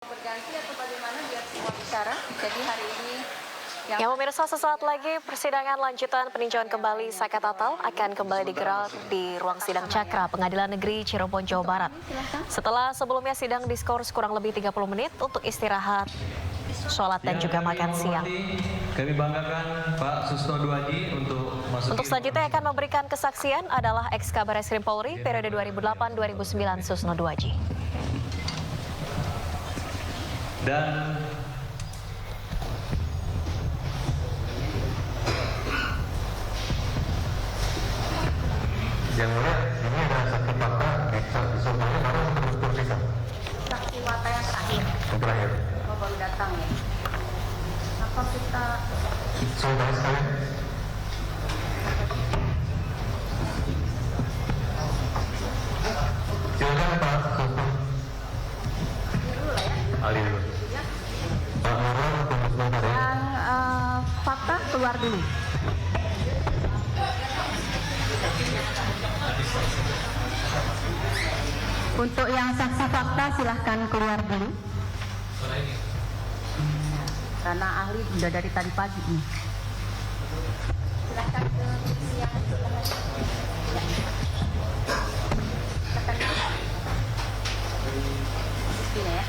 Berganti atau bagaimana biar semua bicara. Jadi hari ini Ya pemirsa, sesaat lagi persidangan lanjutan peninjauan kembali Saka Tatal akan kembali digelar di ruang sidang Cakra Pengadilan Negeri Cirebon, Jawa Barat. Setelah sebelumnya sidang diskors kurang lebih 30 menit untuk istirahat, sholat dan juga makan siang. Kami banggakan Pak Susno Duaji untuk masuk. Untuk selanjutnya akan memberikan kesaksian adalah ex-Kabar Eskrim Polri periode 2008-2009 Susno Duaji. Dan yang mulia, ini adalah saksi fakta semuanya baru terus terpisah. saksi mata yang terakhir. Yang terakhir. Oh, baru datang ya. Apa kita Saudara sekalian, silakan Pak Susno. dulu lah ya? Ali dulu. Pak Nurul tunggu sebentar ya. Yang fakta keluar dulu. Untuk yang saksi fakta silahkan keluar dulu. Karena ahli sudah dari tadi pagi nih. Silahkan ke kursi yang sebelah. Ya. Silahkan duduk. Sini ya.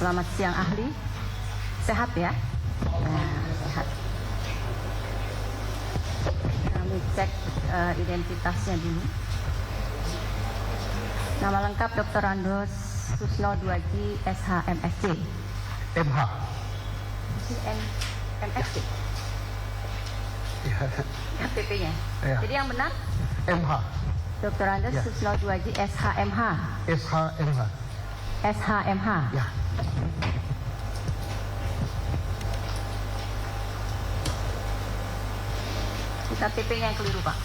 Selamat siang ahli, sehat ya? Nah, sehat. Kami cek identitasnya dulu. Nama lengkap Dr. Andos Susno Duaji, SH MSc. MH. MSc. Ya, KTP-nya. Ya. Jadi yang benar MH. Dr. Andos Ya. Susno Duaji, SHMH. SHMH. SHMH. Ya. KTP-nya yang keliru, Pak.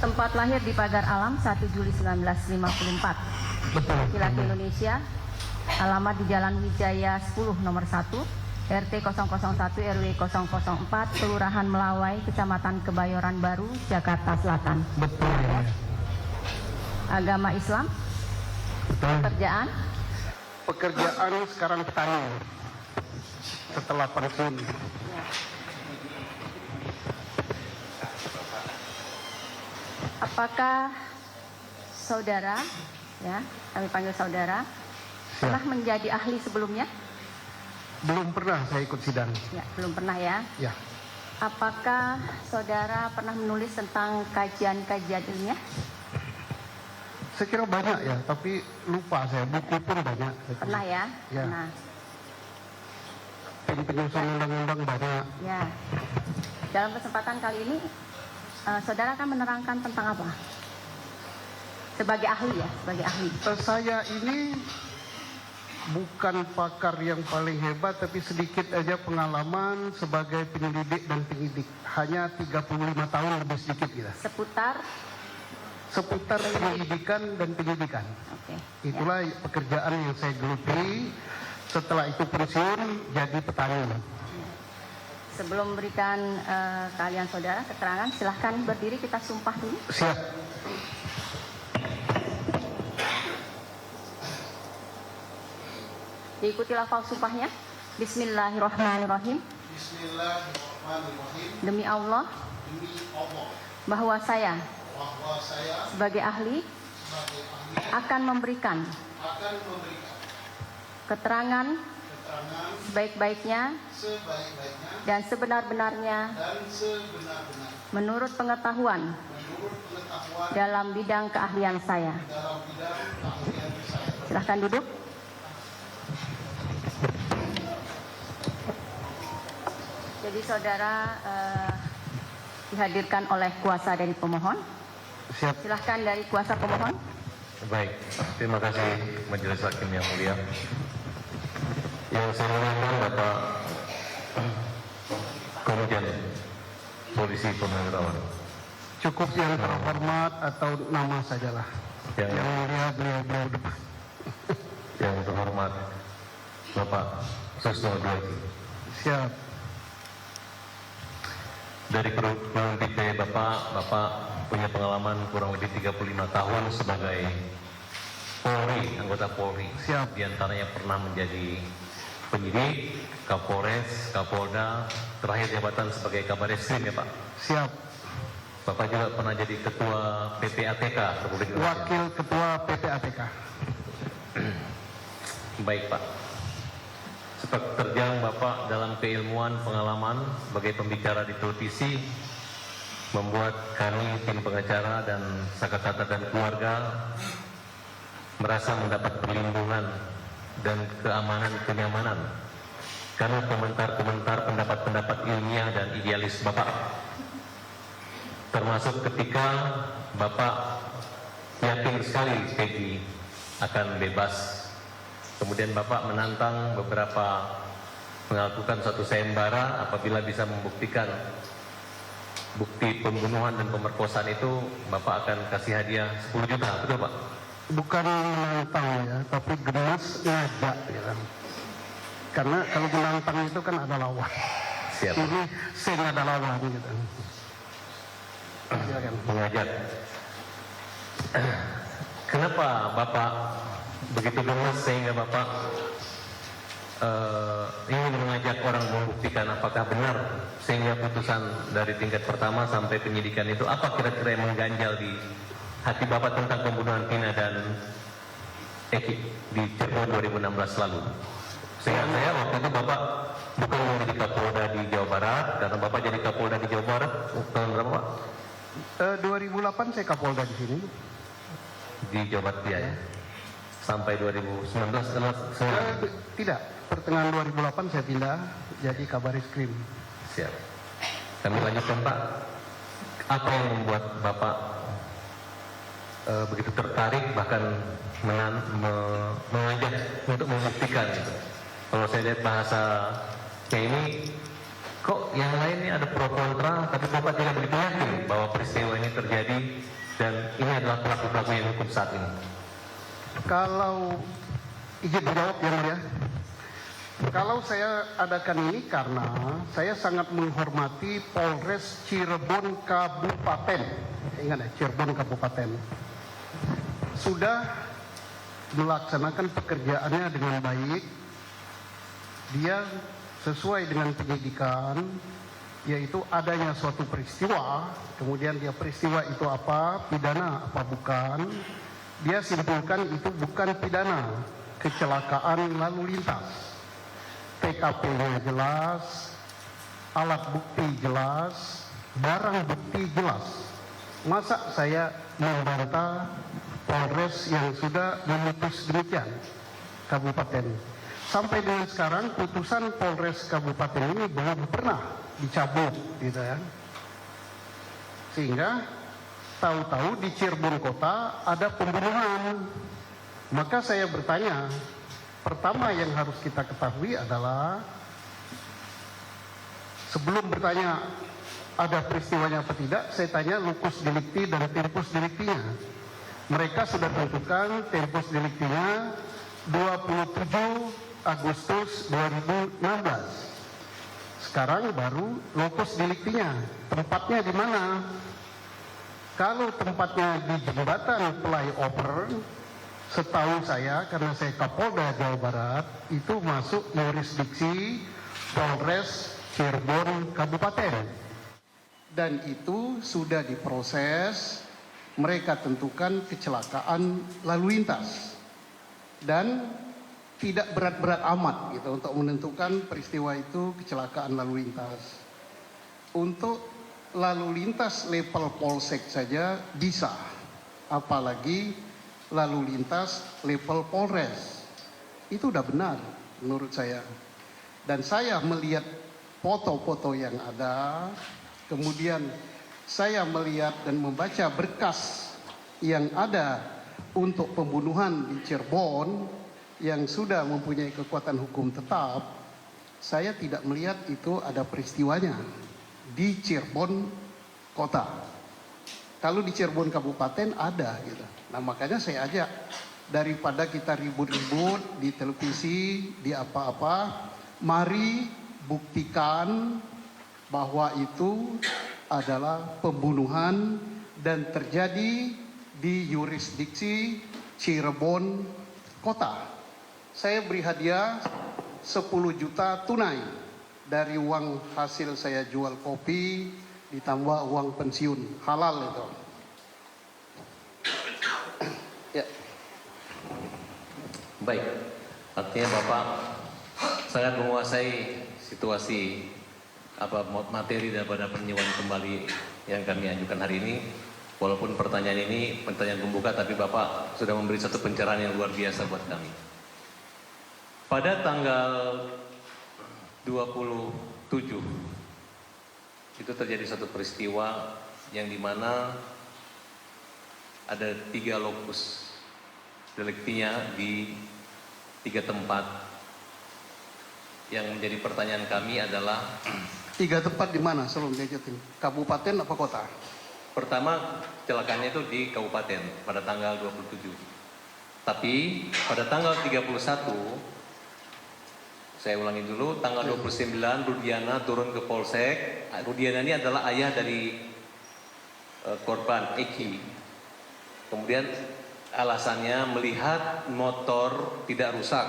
Tempat lahir di Pagar Alam 1 Juli 1954. Betul. Laki-laki Indonesia. Alamat di Jalan Wijaya 10 nomor 1, RT 001 RW 004, Kelurahan Melawai, Kecamatan Kebayoran Baru, Jakarta Selatan. Betul ya. Agama Islam. Betul. Pekerjaan. Pekerjaan sekarang petani. Setelah pensiun. Apakah saudara Ya, kami panggil saudara. Pernah menjadi ahli sebelumnya? Belum pernah saya ikut sidang. Ya, belum pernah ya. Ya, Apakah saudara pernah menulis tentang kajian-kajian ilmiah? saya kira banyak ya, tapi lupa saya. Buku pun banyak. Pernah ya? Ya. Pernah. Tim penyusun undang-undang banyak. Ya. Dalam kesempatan kali ini, saudara akan menerangkan tentang apa? Sebagai ahli ya, sebagai ahli. Saya ini bukan pakar yang paling hebat, tapi sedikit aja pengalaman sebagai penyelidik dan penyidik. Hanya 35 tahun lebih sedikit gitu. Seputar penyelidikan dan penyidikan. Oke. Itulah pekerjaan yang saya geluti. Setelah itu pensiun jadi petani. Sebelum memberikan kalian saudara keterangan, silahkan berdiri, kita sumpah dulu. Siap. Diikuti lafal sumpahnya. Bismillahirrahmanirrahim. Bismillahirrahmanirrahim. Demi Allah, bahwa saya sebagai ahli akan memberikan keterangan sebaik-baiknya dan sebenar-benarnya menurut pengetahuan dalam bidang keahlian saya. Silahkan duduk. Jadi saudara dihadirkan oleh kuasa dari pemohon. Siap. Silahkan dari kuasa pemohon. Baik, terima kasih Majelis Hakim yang mulia. Yang saya muliakan Bapak Komjen Polisi Purnawirawan. Cukup yang terhormat atau nama sajalah. Yang mulia beliau depan. yang terhormat Bapak Susno Dwaji. Siap. Dari kerugian PT Bapak punya pengalaman kurang lebih 35 tahun sebagai Polri, anggota Polri. Siap. Di antaranya pernah menjadi penyidik, Kapolres, Kapolda, terakhir jabatan sebagai Kabar Eskrim ya Pak. Siap. Bapak juga pernah jadi Ketua PPATK Republik Indonesia. Wakil Ketua PPATK. Baik Pak. Sepak terjang Bapak dalam keilmuan pengalaman sebagai pembicara di televisi membuat kami tim pengacara dan sakatata dan keluarga merasa mendapat perlindungan dan kenyamanan karena komentar-komentar pendapat-pendapat ilmiah dan idealis Bapak, termasuk ketika Bapak yakin sekali Peggy akan bebas. Kemudian Bapak menantang beberapa melakukan satu sayembara apabila bisa membuktikan bukti pembunuhan dan pemerkosaan itu Bapak akan kasih hadiah 10 juta, betul Pak? Bukan menantang ya, tapi gemas ngajak ya kan. Karena kalau menantang itu kan ada lawan. Siap. Ini sing ada lawan gitu. Silakan. Mengajak. Kenapa Bapak begitu gemas sehingga Bapak ingin mengajak orang membuktikan apakah benar sehingga putusan dari tingkat pertama sampai penyidikan itu apa kira-kira yang mengganjal di hati Bapak tentang pembunuhan Vina dan Eki di Cirebon 2016 lalu? Sehingga saya waktu itu Bapak bukan menjadi Kapolda di Jawa Barat, karena Bapak jadi Kapolda di Jawa Barat tahun berapa Pak? 2008 saya Kapolda di sini. Di Jawa Barat ya. Sampai 2019 Tidak, pertengahan 2008 saya pindah jadi Kabar Eskrim. Siap. Kami lanjutkan Pak. Apa yang membuat Bapak begitu tertarik bahkan mengajak untuk membuktikan gitu. Kalau saya lihat bahasanya ini kok yang lain ini ada pro kontra, tapi Bapak tidak begitu yakin bahwa peristiwa ini terjadi dan ini adalah pelaku-pelaku yang hukum saat ini. Kalau izin menjawab yang mulia, kalau saya adakan ini karena saya sangat menghormati Polres Cirebon Kabupaten. Ingat ya, Cirebon Kabupaten sudah melaksanakan pekerjaannya dengan baik. Dia sesuai dengan penyidikan, yaitu adanya suatu peristiwa, kemudian dia peristiwa itu apa, pidana apa bukan, dia simpulkan itu bukan pidana, kecelakaan lalu lintas. TKP-nya jelas, alat bukti jelas, barang bukti jelas. Masa saya membantah Polres yang sudah memutus demikian kabupaten? Sampai dengan sekarang putusan Polres kabupaten ini belum pernah dicabut, gitu ya. Sehingga tahu-tahu di Cirebon Kota ada pembunuhan. Maka saya bertanya, pertama yang harus kita ketahui adalah sebelum bertanya ada peristiwanya apa tidak, saya tanya locus delicti dan tempus delictinya. Mereka sudah tentukan tempus delictinya 27 Agustus 2016. Sekarang baru locus delictinya, tempatnya di mana? Kalau tempatnya di jembatan flyover, setahu saya karena saya Kapolda Jawa Barat, itu masuk yurisdiksi Polres Cirebon Kabupaten. Dan itu sudah diproses, mereka tentukan kecelakaan lalu lintas. Dan tidak berat-berat amat gitu untuk menentukan peristiwa itu kecelakaan lalu lintas. Untuk lalu lintas level polsek saja bisa, apalagi lalu lintas level polres. Itu udah benar menurut saya. Dan saya melihat foto-foto yang ada, kemudian saya melihat dan membaca berkas yang ada untuk pembunuhan di Cirebon yang sudah mempunyai kekuatan hukum tetap. Saya tidak melihat itu ada peristiwanya di Cirebon Kota. Kalau di Cirebon Kabupaten ada gitu. Nah makanya saya ajak, daripada kita ribut-ribut di televisi, di apa-apa, mari buktikan bahwa itu adalah pembunuhan dan terjadi di yurisdiksi Cirebon Kota. Saya beri hadiah 10 juta tunai dari uang hasil saya jual kopi ditambah uang pensiun, halal itu. Ya. Baik, artinya Bapak sangat menguasai situasi materi daripada peninjauan kembali yang kami ajukan hari ini. Walaupun pertanyaan ini pertanyaan pembuka, tapi Bapak sudah memberi satu pencerahan yang luar biasa buat kami. Pada tanggal 27 itu terjadi satu peristiwa yang dimana ada 3 lokus deliktinya di 3 tempat. Yang menjadi pertanyaan kami adalah 3 tempat di mana sebelum diajutin? Kabupaten apa kota? pertama kecelakaannya itu di kabupaten pada tanggal 27. Tapi pada tanggal 31, saya ulangi dulu, tanggal 29 Rudiana turun ke Polsek. Rudiana ini adalah ayah dari korban Eki. Kemudian alasannya melihat motor tidak rusak.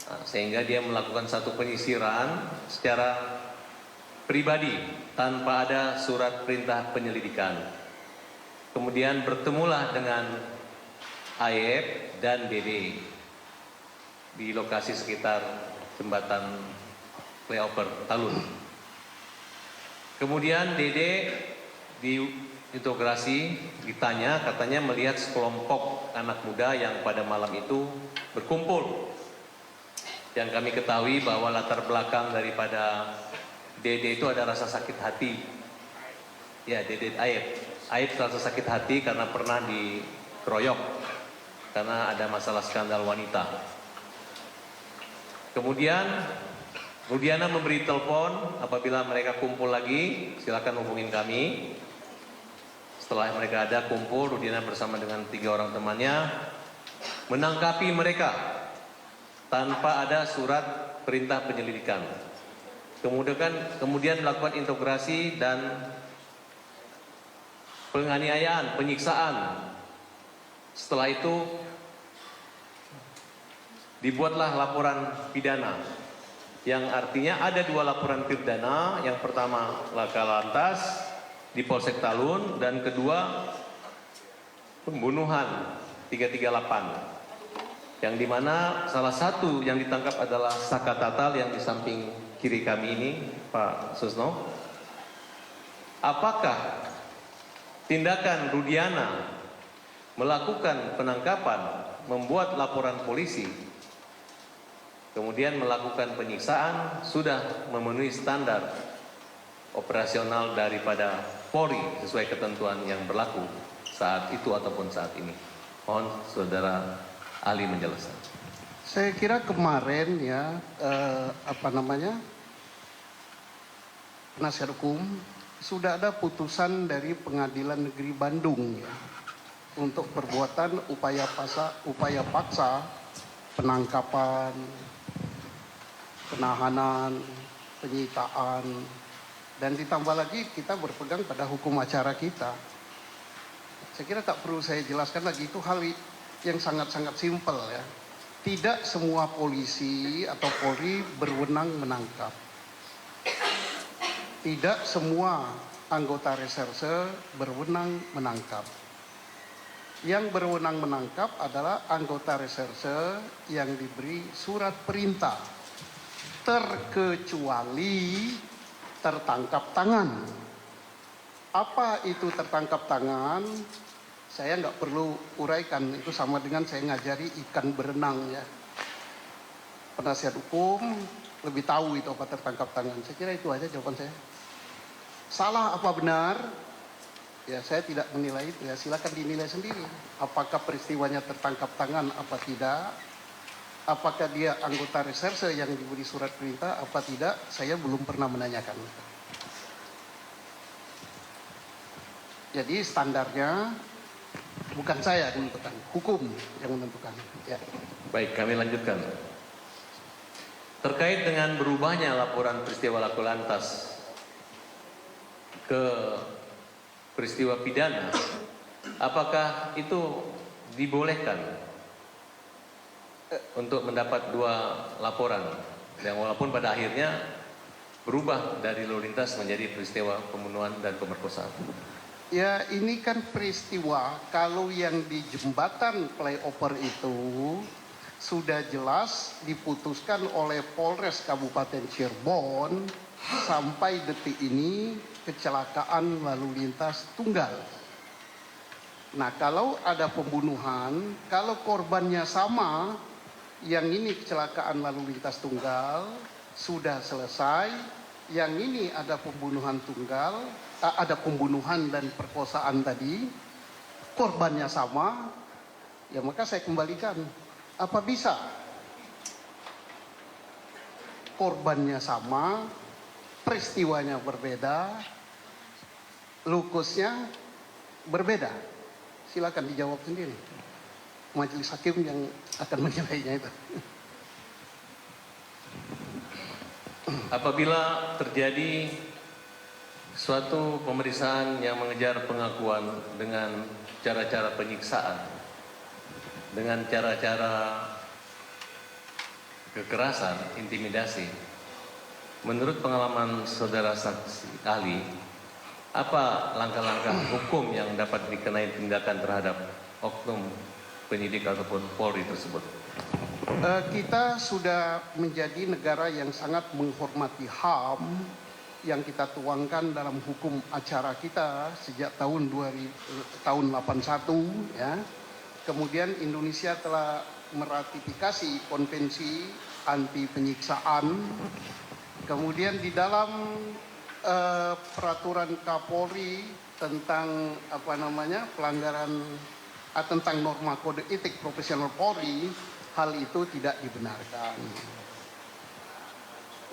Nah, sehingga dia melakukan satu penyisiran secara pribadi tanpa ada surat perintah penyelidikan. Kemudian bertemulah dengan Aep dan Dede di lokasi sekitar jembatan flyover Talun. Kemudian Dede diinterogasi, ditanya, katanya melihat sekelompok anak muda yang pada malam itu berkumpul. Yang kami ketahui bahwa latar belakang daripada Dede itu ada rasa sakit hati. Ya, Dede Aep rasa sakit hati karena pernah dikeroyok karena ada masalah skandal wanita. Kemudian Rudiana memberi telepon, apabila mereka kumpul lagi silakan hubungin kami. Setelah mereka ada kumpul, Rudiana bersama dengan 3 orang temannya menangkapi mereka tanpa ada surat perintah penyelidikan. Kemudian melakukan integrasi dan penganiayaan, penyiksaan. Setelah itu dibuatlah laporan pidana, yang artinya ada 2 laporan pidana. Yang pertama laka lantas di Polsek Talun, dan kedua pembunuhan 338, yang dimana salah satu yang ditangkap adalah Saka Tatal yang di samping kiri kami ini, Pak Susno. Apakah tindakan Rudiana melakukan penangkapan, membuat laporan polisi, kemudian melakukan penyiksaan sudah memenuhi standar operasional daripada Polri sesuai ketentuan yang berlaku saat itu ataupun saat ini? Mohon saudara ahli menjelaskan. Saya kira kemarin ya penasihat hukum sudah ada putusan dari Pengadilan Negeri Bandung ya, untuk perbuatan upaya paksa, penangkapan, penahanan, penyitaan, dan ditambah lagi kita berpegang pada hukum acara kita. Saya kira tak perlu saya jelaskan lagi, itu hal yang sangat-sangat simpel ya. Tidak semua polisi atau Polri berwenang menangkap. Tidak semua anggota reserse berwenang menangkap. Yang berwenang menangkap adalah anggota reserse yang diberi surat perintah, terkecuali tertangkap tangan. Apa itu tertangkap tangan? Saya nggak perlu uraikan, itu sama dengan saya ngajari ikan berenang ya. Penasihat hukum lebih tahu itu apa tertangkap tangan. Saya kira itu aja jawaban saya. Salah apa benar? Ya saya tidak menilai itu ya, silakan dinilai sendiri. Apakah peristiwanya tertangkap tangan apa tidak? Apakah dia anggota reserse yang diberi surat perintah apa tidak? Saya belum pernah menanyakan. Jadi standarnya bukan saya yang menentukan, hukum yang menentukan. Ya. Baik, kami lanjutkan. Terkait dengan berubahnya laporan peristiwa laku lantas ke peristiwa pidana, apakah itu dibolehkan untuk mendapat dua laporan yang walaupun pada akhirnya berubah dari lalu lintas menjadi peristiwa pembunuhan dan pemerkosaan? Ya ini kan peristiwa, kalau yang di jembatan flyover itu sudah jelas diputuskan oleh Polres Kabupaten Cirebon sampai detik ini kecelakaan lalu lintas tunggal. Nah kalau ada pembunuhan, kalau korbannya sama, yang ini kecelakaan lalu lintas tunggal sudah selesai, yang ini ada pembunuhan tunggal, ada pembunuhan dan perkosaan tadi, korbannya sama, ya maka saya kembalikan. Apa bisa korbannya sama, peristiwanya berbeda, lukusnya berbeda? Silakan dijawab sendiri. Majelis hakim yang akan menilainya itu. Apabila terjadi suatu pemeriksaan yang mengejar pengakuan dengan cara-cara penyiksaan, dengan cara-cara kekerasan, intimidasi, menurut pengalaman saudara saksi ahli, apa langkah-langkah hukum yang dapat dikenai tindakan terhadap oknum penyidik ataupun Polri tersebut? Kita sudah menjadi negara yang sangat menghormati HAM yang kita tuangkan dalam hukum acara kita sejak tahun 81 ya. Kemudian Indonesia telah meratifikasi konvensi anti penyiksaan. Kemudian di dalam peraturan Kapolri tentang pelanggaran tentang norma kode etik profesional Polri, hal itu tidak dibenarkan.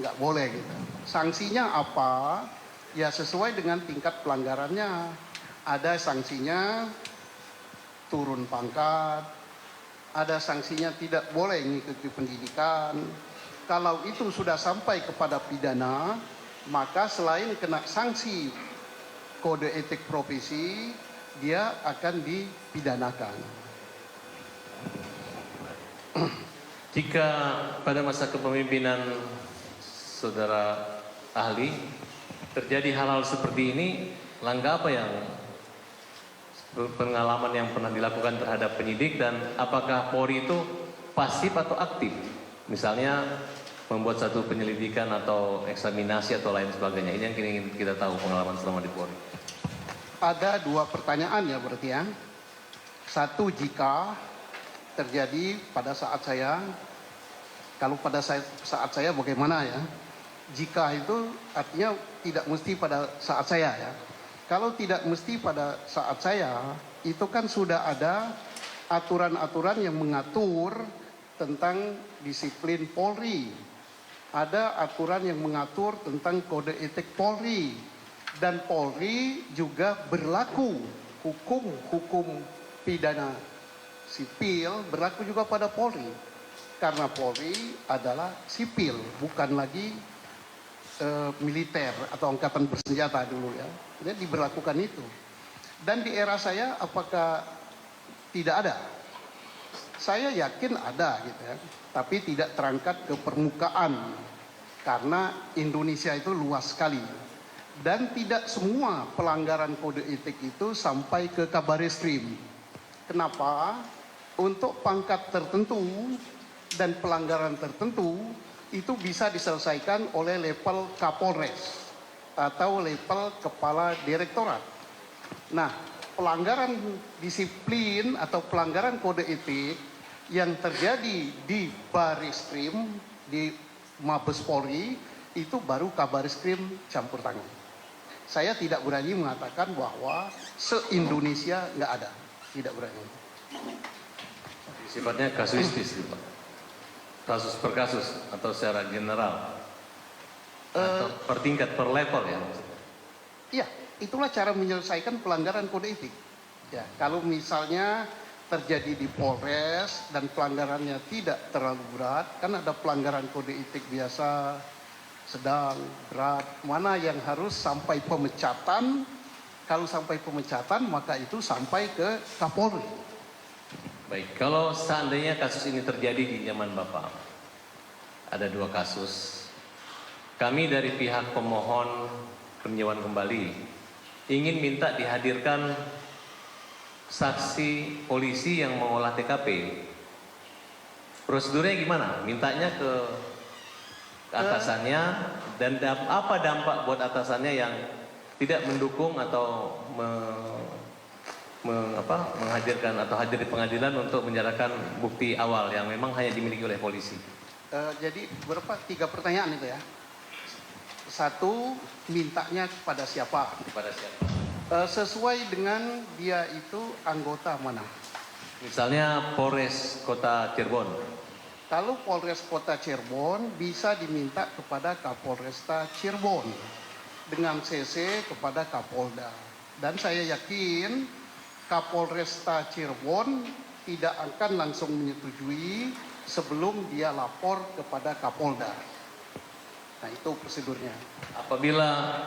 Nggak boleh gitu. Sanksinya apa? Ya sesuai dengan tingkat pelanggarannya. Ada sanksinya turun pangkat, ada sanksinya tidak boleh mengikuti pendidikan. Kalau itu sudah sampai kepada pidana, maka selain kena sanksi kode etik profesi, dia akan dipidanakan. Jika pada masa kepemimpinan saudara ahli terjadi hal-hal seperti ini, langkah apa yang pengalaman yang pernah dilakukan terhadap penyidik, dan apakah Polri itu pasif atau aktif? Misalnya membuat satu penyelidikan atau eksaminasi atau lain sebagainya. Ini yang ingin kita tahu pengalaman selama di Polri. Ada dua pertanyaan ya berarti ya. Satu, jika terjadi pada saat saya, kalau pada saat saya bagaimana ya? Jika itu artinya tidak mesti pada saat saya ya. Kalau tidak mesti pada saat saya, itu kan sudah ada aturan-aturan yang mengatur tentang disiplin Polri. Ada aturan yang mengatur tentang kode etik Polri. Dan Polri juga berlaku hukum pidana sipil berlaku juga pada Polri. Karena Polri adalah sipil, bukan lagi militer atau angkatan bersenjata dulu ya. Jadi diberlakukan itu. Dan di era saya apakah tidak ada? Saya yakin ada gitu ya. Tapi tidak terangkat ke permukaan. Karena Indonesia itu luas sekali. Dan tidak semua pelanggaran kode etik itu sampai ke Kabareskrim. Kenapa? Untuk pangkat tertentu dan pelanggaran tertentu itu bisa diselesaikan oleh level Kapolres atau level kepala direktorat. Nah, pelanggaran disiplin atau pelanggaran kode etik yang terjadi di Bareskrim, di Mabes Polri, itu baru Kabareskrim campur tangan. Saya tidak berani mengatakan bahwa se-Indonesia nggak ada, tidak berani. Sifatnya kasuistis, Pak. Kasus per kasus atau secara general, atau per tingkat, per level ya? Iya, itulah cara menyelesaikan pelanggaran kode etik. Ya, kalau misalnya terjadi di Polres dan pelanggarannya tidak terlalu berat, kan ada pelanggaran kode etik biasa, sedang, berat, mana yang harus sampai pemecatan. Kalau sampai pemecatan maka itu sampai ke Kapolri. Baik, kalau seandainya kasus ini terjadi di zaman Bapak, ada dua kasus. Kami dari pihak pemohon peninjauan kembali ingin minta dihadirkan saksi polisi yang mengolah TKP. Prosedurnya gimana? Mintanya ke atasannya, dan apa dampak buat atasannya yang tidak mendukung atau menghadirkan atau hadir di pengadilan untuk menyerahkan bukti awal yang memang hanya dimiliki oleh polisi. Jadi berapa? 3 pertanyaan itu ya. Satu, mintanya kepada siapa? Kepada siapa? Sesuai dengan dia itu anggota mana. Misalnya Polres Kota Cirebon. Kalau Polres Kota Cirebon bisa diminta kepada Kapolresta Cirebon dengan CC kepada Kapolda. Dan saya yakin Kapolresta Cirebon tidak akan langsung menyetujui sebelum dia lapor kepada Kapolda. Nah, itu prosedurnya. Apabila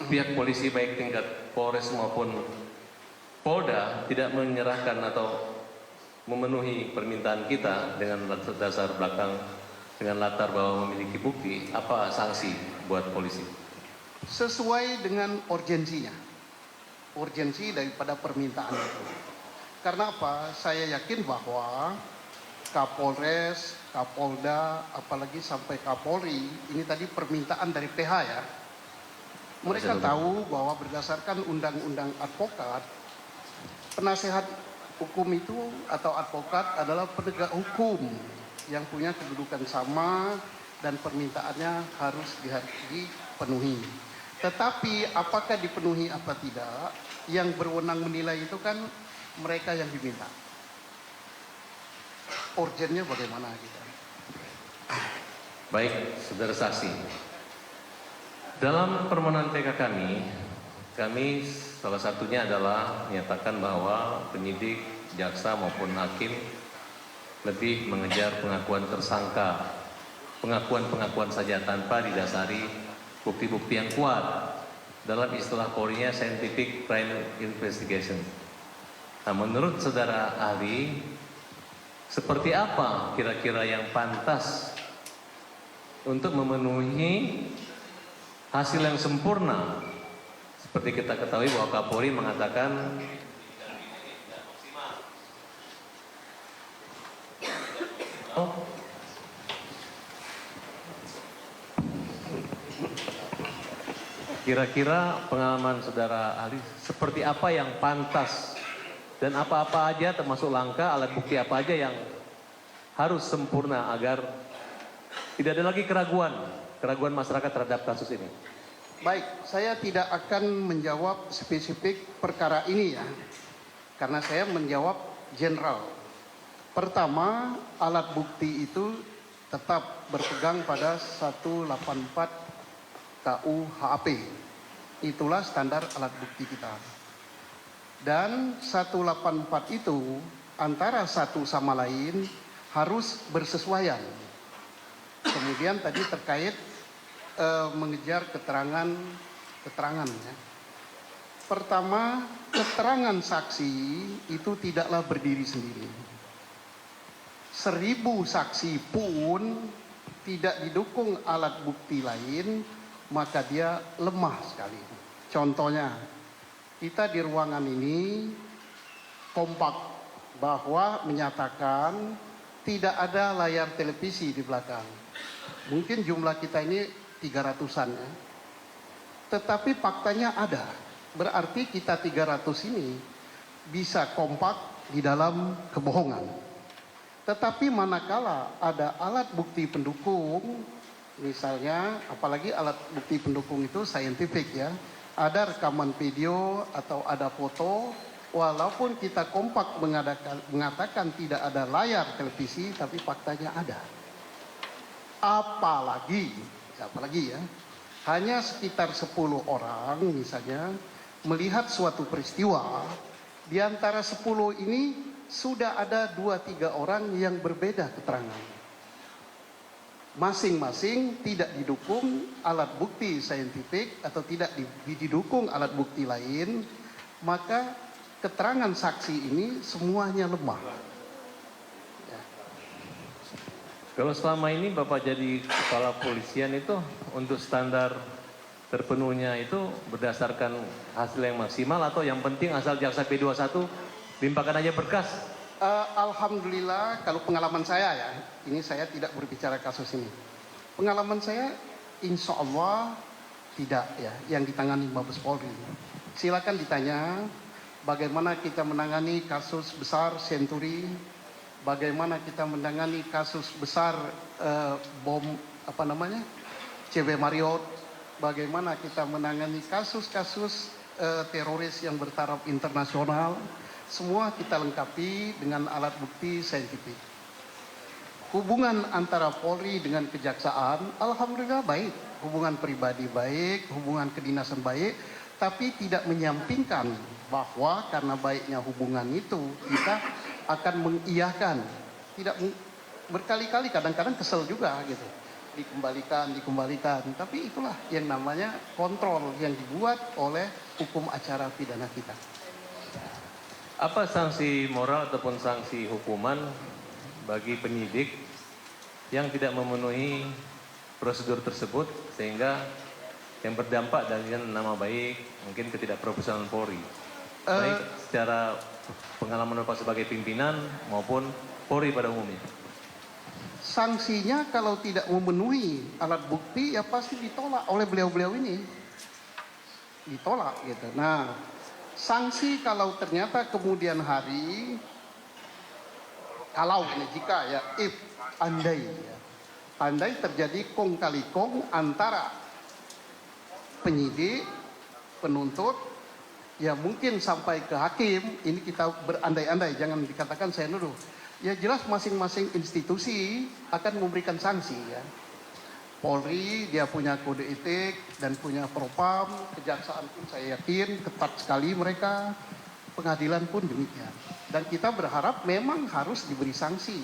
pihak polisi baik tingkat Polres maupun Polda tidak menyerahkan atau memenuhi permintaan kita dengan dasar belakang, dengan latar bahwa memiliki bukti, apa sanksi buat polisi? Sesuai dengan urgensinya. Urgensi daripada permintaan itu. Karena apa? Saya yakin bahwa Kapolres, Kapolda, apalagi sampai Kapolri, ini tadi permintaan dari PH ya. Mereka tahu bahwa berdasarkan undang-undang advokat, penasehat hukum itu atau advokat adalah penegak hukum yang punya kedudukan sama dan permintaannya harus dipenuhi. Tetapi apakah dipenuhi apa tidak, yang berwenang menilai itu kan mereka yang diminta. Urgennya bagaimana gitu. Baik, saudara saksi. Dalam permohonan PK kami salah satunya adalah menyatakan bahwa penyidik, jaksa maupun hakim lebih mengejar pengakuan tersangka, pengakuan saja tanpa didasari bukti-bukti yang kuat. Dalam istilah Polri-nya scientific crime investigation. Nah, menurut saudara ahli, seperti apa kira-kira yang pantas untuk memenuhi hasil yang sempurna? Seperti kita ketahui bahwa Kapolri mengatakan Oh. Kira-kira pengalaman saudara ahli seperti apa yang pantas dan apa-apa aja termasuk langkah alat bukti apa aja yang harus sempurna agar tidak ada lagi keraguan masyarakat terhadap kasus ini. Baik, saya tidak akan menjawab spesifik perkara ini ya, karena saya menjawab general. Pertama, alat bukti itu tetap berpegang pada 184 KUHP. Itulah standar alat bukti kita. Dan 184 itu antara satu sama lain harus bersesuaian. Kemudian tadi terkait mengejar keterangan ya. Pertama, keterangan saksi itu tidaklah berdiri sendiri. 1000 saksi pun tidak didukung alat bukti lain, maka dia lemah sekali. Contohnya, kita di ruangan ini kompak bahwa menyatakan tidak ada layar televisi di belakang. Mungkin jumlah kita ini 300-an ya. Tetapi faktanya ada. Berarti kita 300 ini bisa kompak di dalam kebohongan. Tetapi manakala ada alat bukti pendukung, misalnya apalagi alat bukti pendukung itu saintifik ya, ada rekaman video atau ada foto, walaupun kita kompak mengatakan tidak ada layar televisi, tapi faktanya ada. Apalagi ya, hanya sekitar 10 orang misalnya melihat suatu peristiwa, di antara 10 ini sudah ada 2-3 orang yang berbeda keterangan. Masing-masing tidak didukung alat bukti saintifik atau tidak didukung alat bukti lain, maka keterangan saksi ini semuanya lemah. Ya. Kalau selama ini Bapak jadi kepala polisian itu untuk standar terpenuhnya itu berdasarkan hasil yang maksimal atau yang penting asal jaksa P21 limpahkan aja berkas? Alhamdulillah, kalau pengalaman saya ya, ini saya tidak berbicara kasus ini. Pengalaman saya insya Allah tidak ya, yang ditangani Mabes Polri. Silakan ditanya bagaimana kita menangani kasus besar Senturi, bagaimana kita menangani kasus besar bom CB Marriott, bagaimana kita menangani kasus-kasus teroris yang bertaraf internasional. Semua kita lengkapi dengan alat bukti saintifik. Hubungan antara Polri dengan kejaksaan, alhamdulillah baik. Hubungan pribadi baik, hubungan kedinasan baik, tapi tidak menyampingkan bahwa karena baiknya hubungan itu, kita akan mengiyakan. Tidak berkali-kali, kadang-kadang kesel juga gitu. Dikembalikan. Tapi itulah yang namanya kontrol yang dibuat oleh hukum acara pidana kita. Apa sanksi moral ataupun sanksi hukuman bagi penyidik yang tidak memenuhi prosedur tersebut sehingga yang berdampak dengan nama baik, mungkin ketidakprofesionalan Polri, baik secara pengalaman Bapak sebagai pimpinan maupun Polri pada umumnya? Sanksinya kalau tidak memenuhi alat bukti ya pasti ditolak oleh beliau-beliau ini. Ditolak gitu. Nah, sanksi kalau ternyata kemudian hari, kalau ini jika ya, andai terjadi kong kali kong antara penyidik, penuntut, ya mungkin sampai ke hakim, ini kita berandai-andai, jangan dikatakan saya nuduh. Ya jelas masing-masing institusi akan memberikan sanksi ya. Polri dia punya kode etik dan punya propam, kejaksaan pun saya yakin ketat sekali mereka, pengadilan pun demikian. Dan kita berharap memang harus diberi sanksi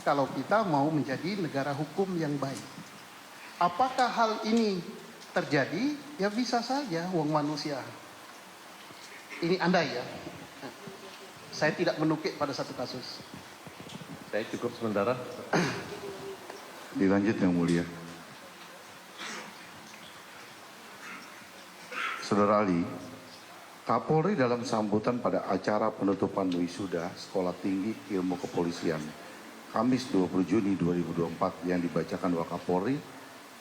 kalau kita mau menjadi negara hukum yang baik. Apakah hal ini terjadi? Ya bisa saja, wong manusia. Ini andai ya. Saya tidak menukik pada satu kasus. Saya cukup sementara. Dilanjut yang mulia. Saudara Ali, Kapolri dalam sambutan pada acara penutupan wisuda Sekolah Tinggi Ilmu Kepolisian Kamis 20 Juni 2024 yang dibacakan Wakapolri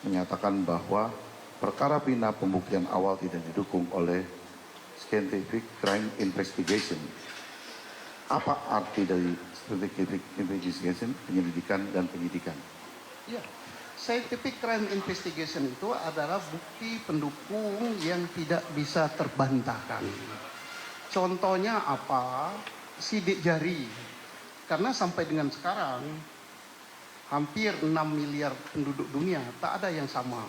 menyatakan bahwa perkara pidana pembuktian awal tidak didukung oleh Scientific Crime Investigation. Apa arti dari Scientific Investigation, penyelidikan dan penyidikan? Ya, scientific crime investigation itu adalah bukti pendukung yang tidak bisa terbantahkan. Contohnya apa? Sidik jari. Karena sampai dengan sekarang hampir 6 miliar penduduk dunia tak ada yang sama.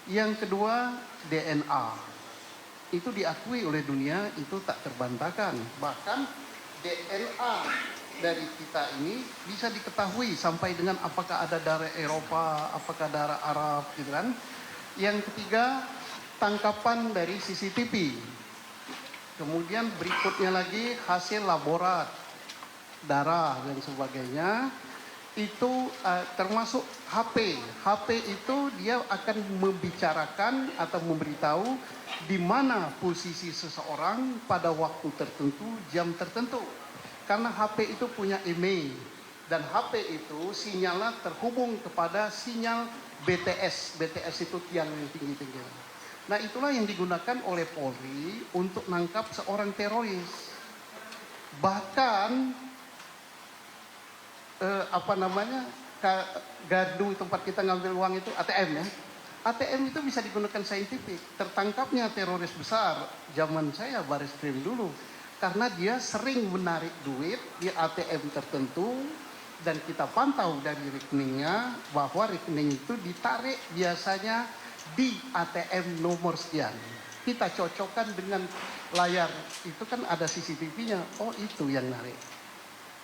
Yang kedua, DNA. Itu diakui oleh dunia, itu tak terbantahkan. Bahkan DNA dari kita ini bisa diketahui sampai dengan apakah ada darah Eropa, apakah darah Arab, gitu kan. Yang ketiga, tangkapan dari CCTV. Kemudian berikutnya lagi hasil laborat, darah dan sebagainya. Itu termasuk HP. HP itu dia akan membicarakan atau memberitahu di mana posisi seseorang pada waktu tertentu, jam tertentu. Karena HP itu punya email dan HP itu sinyalnya terhubung kepada sinyal BTS. BTS itu tiang yang tinggi-tinggi. Nah, itulah yang digunakan oleh Polri untuk nangkap seorang teroris. Bahkan gardu tempat kita ngambil uang itu ATM ya. ATM itu bisa digunakan saintifik. Tertangkapnya teroris besar zaman saya baris krim dulu. Karena dia sering menarik duit di ATM tertentu dan kita pantau dari rekeningnya bahwa rekening itu ditarik biasanya di ATM nomor sekian. Kita cocokkan dengan layar, itu kan ada CCTV-nya, oh itu yang narik.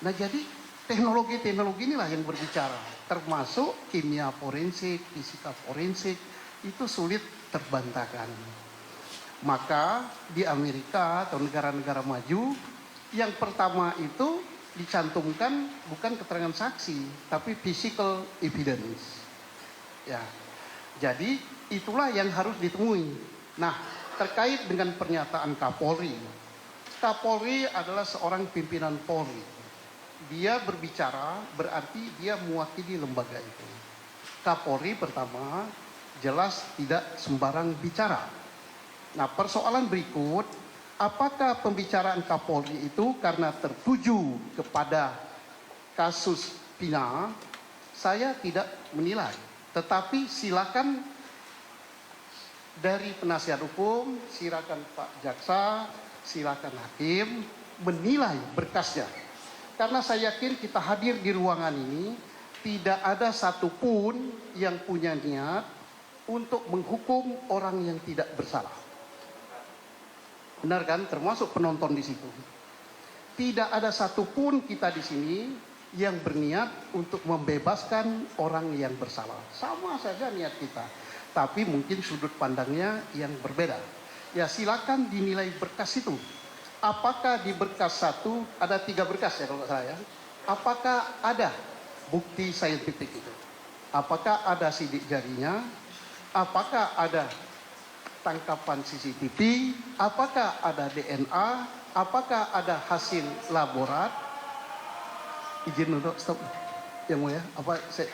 Nah jadi teknologi-teknologi inilah yang berbicara, termasuk kimia forensik, fisika forensik, itu sulit terbantahkan. Maka di Amerika atau negara-negara maju, yang pertama itu dicantumkan bukan keterangan saksi, tapi physical evidence. Ya, jadi itulah yang harus ditemui. Nah, terkait dengan pernyataan Kapolri. Kapolri adalah seorang pimpinan Polri. Dia berbicara berarti dia mewakili lembaga itu. Kapolri pertama jelas tidak sembarang bicara. Nah, persoalan berikut, apakah pembicaraan Kapolri itu karena tertuju kepada kasus pidana? Saya tidak menilai, tetapi silakan dari penasihat hukum, silakan Pak Jaksa, silakan hakim menilai berkasnya. Karena saya yakin kita hadir di ruangan ini tidak ada satupun yang punya niat untuk menghukum orang yang tidak bersalah. Benar kan? Termasuk penonton di situ. Tidak ada satupun kita di sini yang berniat untuk membebaskan orang yang bersalah. Sama saja niat kita. Tapi mungkin sudut pandangnya yang berbeda. Ya silakan dinilai berkas itu. Apakah di berkas satu, ada 3 berkas ya kalau nggak salah ya. Apakah ada bukti saintifik itu? Apakah ada sidik jarinya? Apakah ada tangkapan CCTV? Apakah ada DNA? Apakah ada hasil laborat? Izin untuk stop. Yang mulia, apa saya...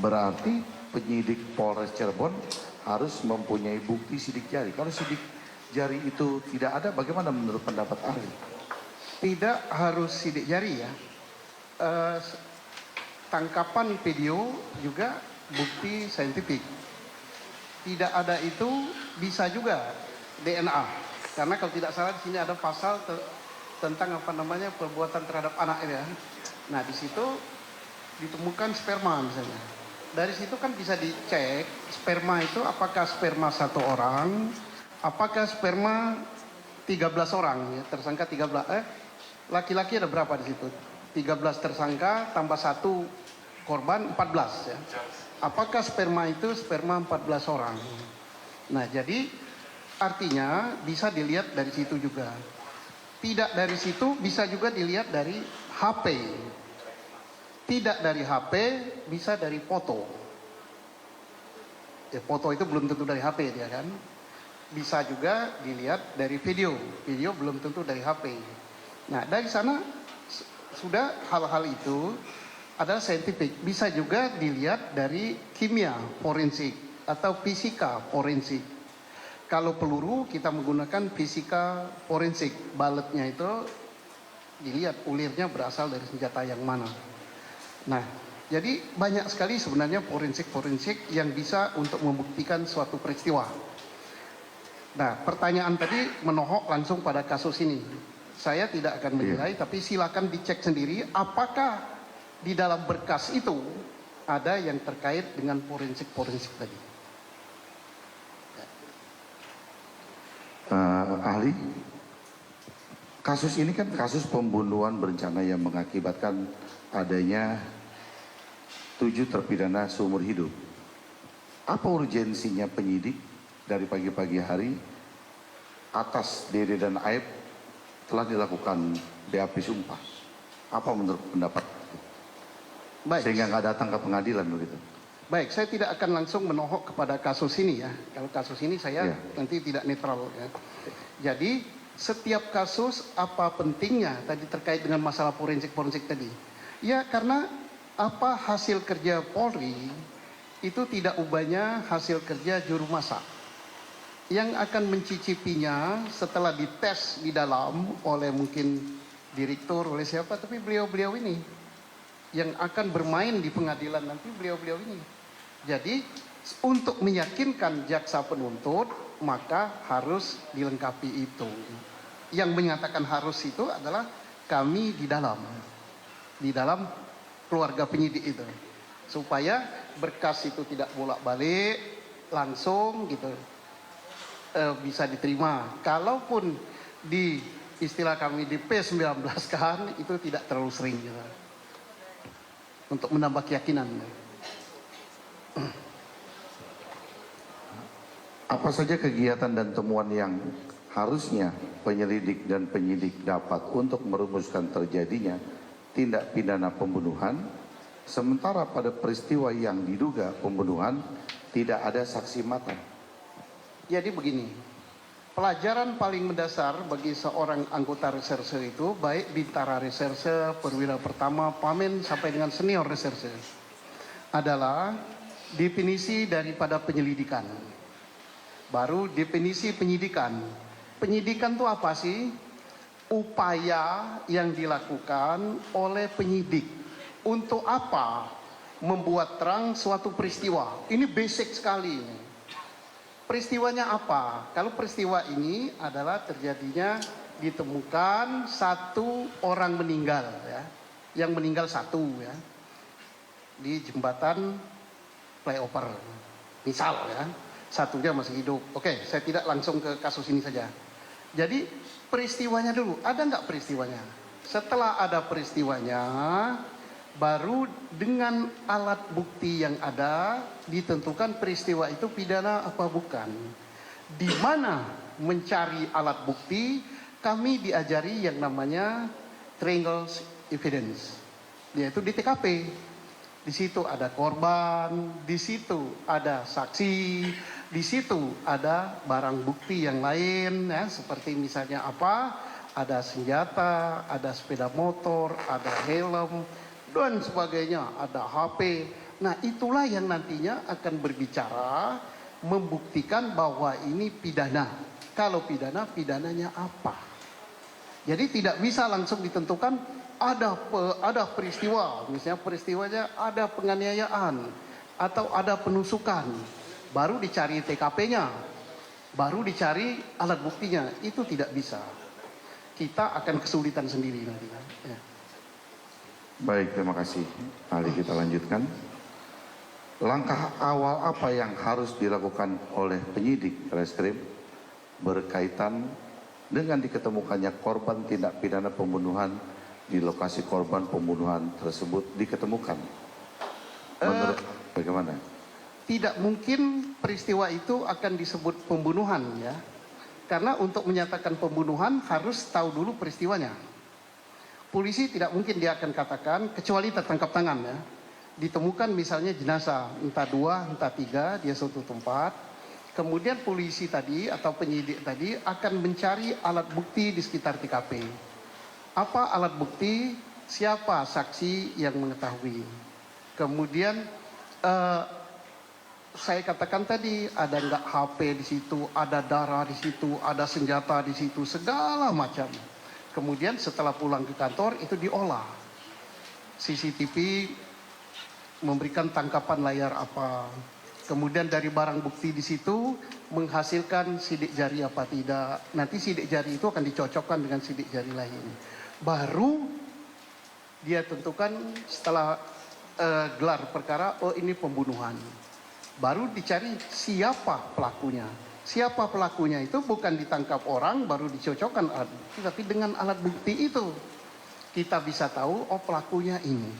berarti penyidik Polres Cirebon harus mempunyai bukti sidik jari. Kalau sidik jari itu tidak ada, bagaimana menurut pendapat ahli? Tidak harus sidik jari ya. Tangkapan video juga bukti saintifik. Tidak ada itu bisa juga DNA. Karena kalau tidak salah di sini ada pasal tentang perbuatan terhadap anak ya. Nah, di situ ditemukan sperma misalnya. Dari situ kan bisa dicek sperma itu apakah sperma satu orang, apakah sperma 13 orang ya, tersangka 13 laki-laki ada berapa di situ? 13 tersangka tambah 1 korban 14 ya. Apakah sperma itu sperma 14 orang? Nah, jadi artinya bisa dilihat dari situ juga. Tidak dari situ bisa juga dilihat dari HP. Tidak dari HP bisa dari foto. Ya, foto itu belum tentu dari HP dia kan. Bisa juga dilihat dari video. Video belum tentu dari HP. Nah, dari sana sudah hal-hal itu adalah saintifik. Bisa juga dilihat dari kimia forensik atau fisika forensik. Kalau peluru kita menggunakan fisika forensik. Baletnya itu dilihat ulirnya berasal dari senjata yang mana. Nah, jadi banyak sekali sebenarnya forensik-forensik yang bisa untuk membuktikan suatu peristiwa. Nah, pertanyaan tadi menohok langsung pada kasus ini. Saya tidak akan menilai, tapi silakan dicek sendiri apakah di dalam berkas itu ada yang terkait dengan forensik-forensik tadi. Ahli, kasus ini kan kasus pembunuhan berencana yang mengakibatkan adanya 7 terpidana seumur hidup. Apa urgensinya penyidik dari pagi-pagi hari atas Dede dan Aib telah dilakukan BAP sumpah? Apa menurut pendapat? Baik. Sehingga nggak datang ke pengadilan begitu. Baik, saya tidak akan langsung menohok kepada kasus ini ya. Kalau kasus ini saya nanti tidak netral ya. Jadi setiap kasus apa pentingnya tadi terkait dengan masalah forensik tadi? Ya karena apa hasil kerja Polri itu tidak ubahnya hasil kerja juru masak. Yang akan mencicipinya setelah dites di dalam oleh mungkin direktur, oleh siapa, tapi beliau-beliau ini yang akan bermain di pengadilan nanti, beliau-beliau ini. Jadi untuk meyakinkan jaksa penuntut maka harus dilengkapi itu. Yang menyatakan harus itu adalah kami di dalam keluarga penyidik itu, supaya berkas itu tidak bolak-balik, langsung gitu bisa diterima. Kalaupun di istilah kami di P19 kan itu tidak terlalu sering gitu. Untuk menambah keyakinan. Apa saja kegiatan dan temuan yang harusnya penyelidik dan penyidik dapat untuk merumuskan terjadinya tindak pidana pembunuhan, sementara pada peristiwa yang diduga pembunuhan tidak ada saksi mata? Jadi begini, pelajaran paling mendasar bagi seorang anggota reserse itu, baik bintara reserse, perwira pertama, pamen sampai dengan senior reserse, adalah definisi daripada penyelidikan. Baru definisi penyidikan. Penyidikan itu apa sih? Upaya yang dilakukan oleh penyidik. Untuk apa? Membuat terang suatu peristiwa. Ini basic sekali. Peristiwanya apa? Kalau peristiwa ini adalah terjadinya ditemukan 1 orang meninggal ya. Yang meninggal 1 ya. Di jembatan flyover. Misal ya. 1-nya masih hidup. Oke, saya tidak langsung ke kasus ini saja. Jadi peristiwanya dulu, ada nggak peristiwanya? Setelah ada peristiwanya, baru dengan alat bukti yang ada ditentukan peristiwa itu pidana apa bukan. Di mana mencari alat bukti, kami diajari yang namanya triangle evidence, yaitu di TKP. Di situ ada korban, di situ ada saksi, di situ ada barang bukti yang lain ya, seperti misalnya apa? Ada senjata, ada sepeda motor, ada helm dan sebagainya, ada HP, Nah, itulah yang nantinya akan berbicara membuktikan bahwa ini pidana. Kalau pidana, pidananya apa? Jadi tidak bisa langsung ditentukan ada peristiwa, misalnya peristiwanya ada penganiayaan atau ada penusukan, baru dicari TKP-nya, baru dicari alat buktinya. Itu tidak bisa. Kita akan kesulitan sendiri nantinya. Ya. Baik, terima kasih. Mari kita lanjutkan. Langkah awal apa yang harus dilakukan oleh penyidik reskrim berkaitan dengan diketemukannya korban tindak pidana pembunuhan di lokasi korban pembunuhan tersebut diketemukan? Menurut bagaimana? Tidak mungkin peristiwa itu akan disebut pembunuhan, ya. Karena untuk menyatakan pembunuhan harus tahu dulu peristiwanya. Polisi tidak mungkin dia akan katakan, kecuali tertangkap tangan, ya. Ditemukan misalnya jenazah, entah 2, entah 3, dia suatu tempat. Kemudian polisi tadi atau penyidik tadi akan mencari alat bukti di sekitar TKP. Apa alat bukti? Siapa saksi yang mengetahui? Kemudian saya katakan tadi, ada nggak HP di situ, ada darah di situ, ada senjata di situ, segala macam. Kemudian setelah pulang ke kantor itu diolah. CCTV memberikan tangkapan layar apa. Kemudian dari barang bukti di situ menghasilkan sidik jari apa tidak. Nanti sidik jari itu akan dicocokkan dengan sidik jari lain. Baru dia tentukan setelah gelar perkara, oh ini pembunuhan. Baru dicari siapa pelakunya. Siapa pelakunya itu bukan ditangkap orang baru dicocokkan alat bukti, tapi dengan alat bukti itu kita bisa tahu oh pelakunya ini.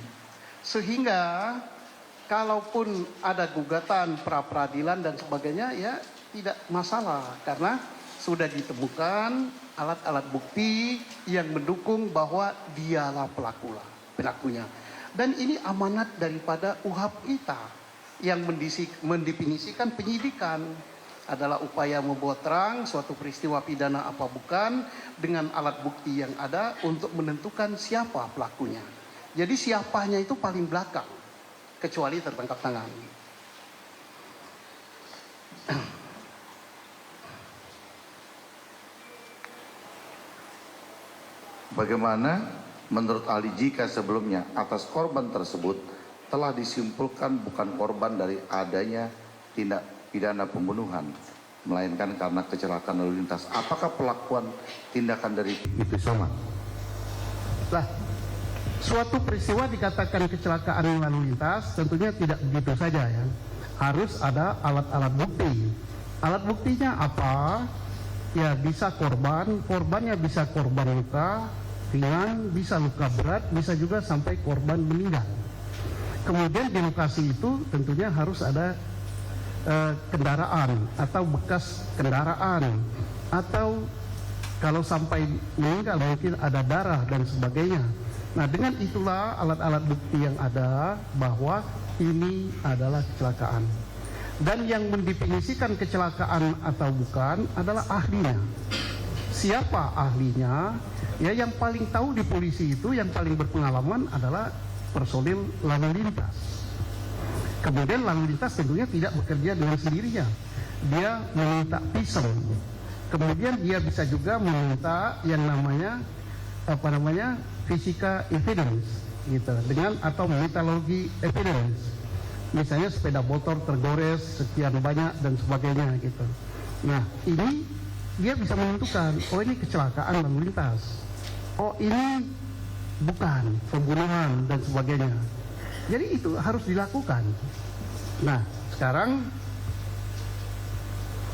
Sehingga kalaupun ada gugatan pra peradilan dan sebagainya ya tidak masalah karena sudah ditemukan alat-alat bukti yang mendukung bahwa dialah pelakunya. Dan ini amanat daripada UHAP kita yang mendefinisikan penyidikan adalah upaya membuat terang suatu peristiwa pidana apa bukan dengan alat bukti yang ada untuk menentukan siapa pelakunya. Jadi siapanya itu paling belakang kecuali tertangkap tangan. Bagaimana menurut ahli jika sebelumnya atas korban tersebut telah disimpulkan bukan korban dari adanya tindak pidana pembunuhan, melainkan karena kecelakaan lalu lintas. Apakah pelakuan tindakan dari itu sama? Lah, suatu peristiwa dikatakan kecelakaan lalu lintas tentunya tidak begitu saja ya. Harus ada alat-alat bukti. Alat buktinya apa? Ya bisa korbannya bisa korban luka ringan, bisa luka berat, bisa juga sampai korban meninggal. Kemudian di lokasi itu tentunya harus ada kendaraan atau bekas kendaraan, atau kalau sampai meninggal mungkin ada darah dan sebagainya. Nah dengan itulah alat-alat bukti yang ada bahwa ini adalah kecelakaan. Dan yang mendefinisikan kecelakaan atau bukan adalah ahlinya. Siapa ahlinya? Ya yang paling tahu di polisi itu, yang paling berpengalaman adalah personil lalu lintas. Kemudian lalu lintas tentunya tidak bekerja dengan sendirinya. Dia meminta pisau. Kemudian dia bisa juga meminta yang namanya fisika evidence gitu, dengan atau metallurgy evidence. Misalnya sepeda motor tergores sekian banyak dan sebagainya gitu. Nah, ini dia bisa menentukan oh ini kecelakaan lalu lintas. Oh ini bukan pembunuhan dan sebagainya. Jadi itu harus dilakukan. Nah, sekarang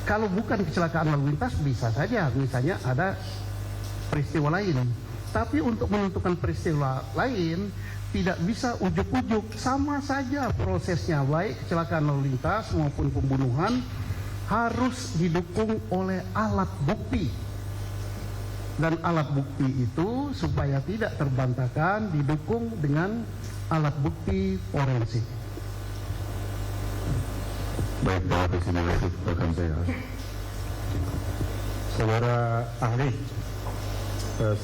kalau bukan kecelakaan lalu lintas bisa saja misalnya ada peristiwa lain. Tapi untuk menentukan peristiwa lain tidak bisa ujuk-ujuk, sama saja prosesnya, baik kecelakaan lalu lintas maupun pembunuhan harus didukung oleh alat bukti. Dan alat bukti itu supaya tidak terbantahkan didukung dengan alat bukti forensik. Baik, Pak Presiden, rekan saya. Saudara ahli,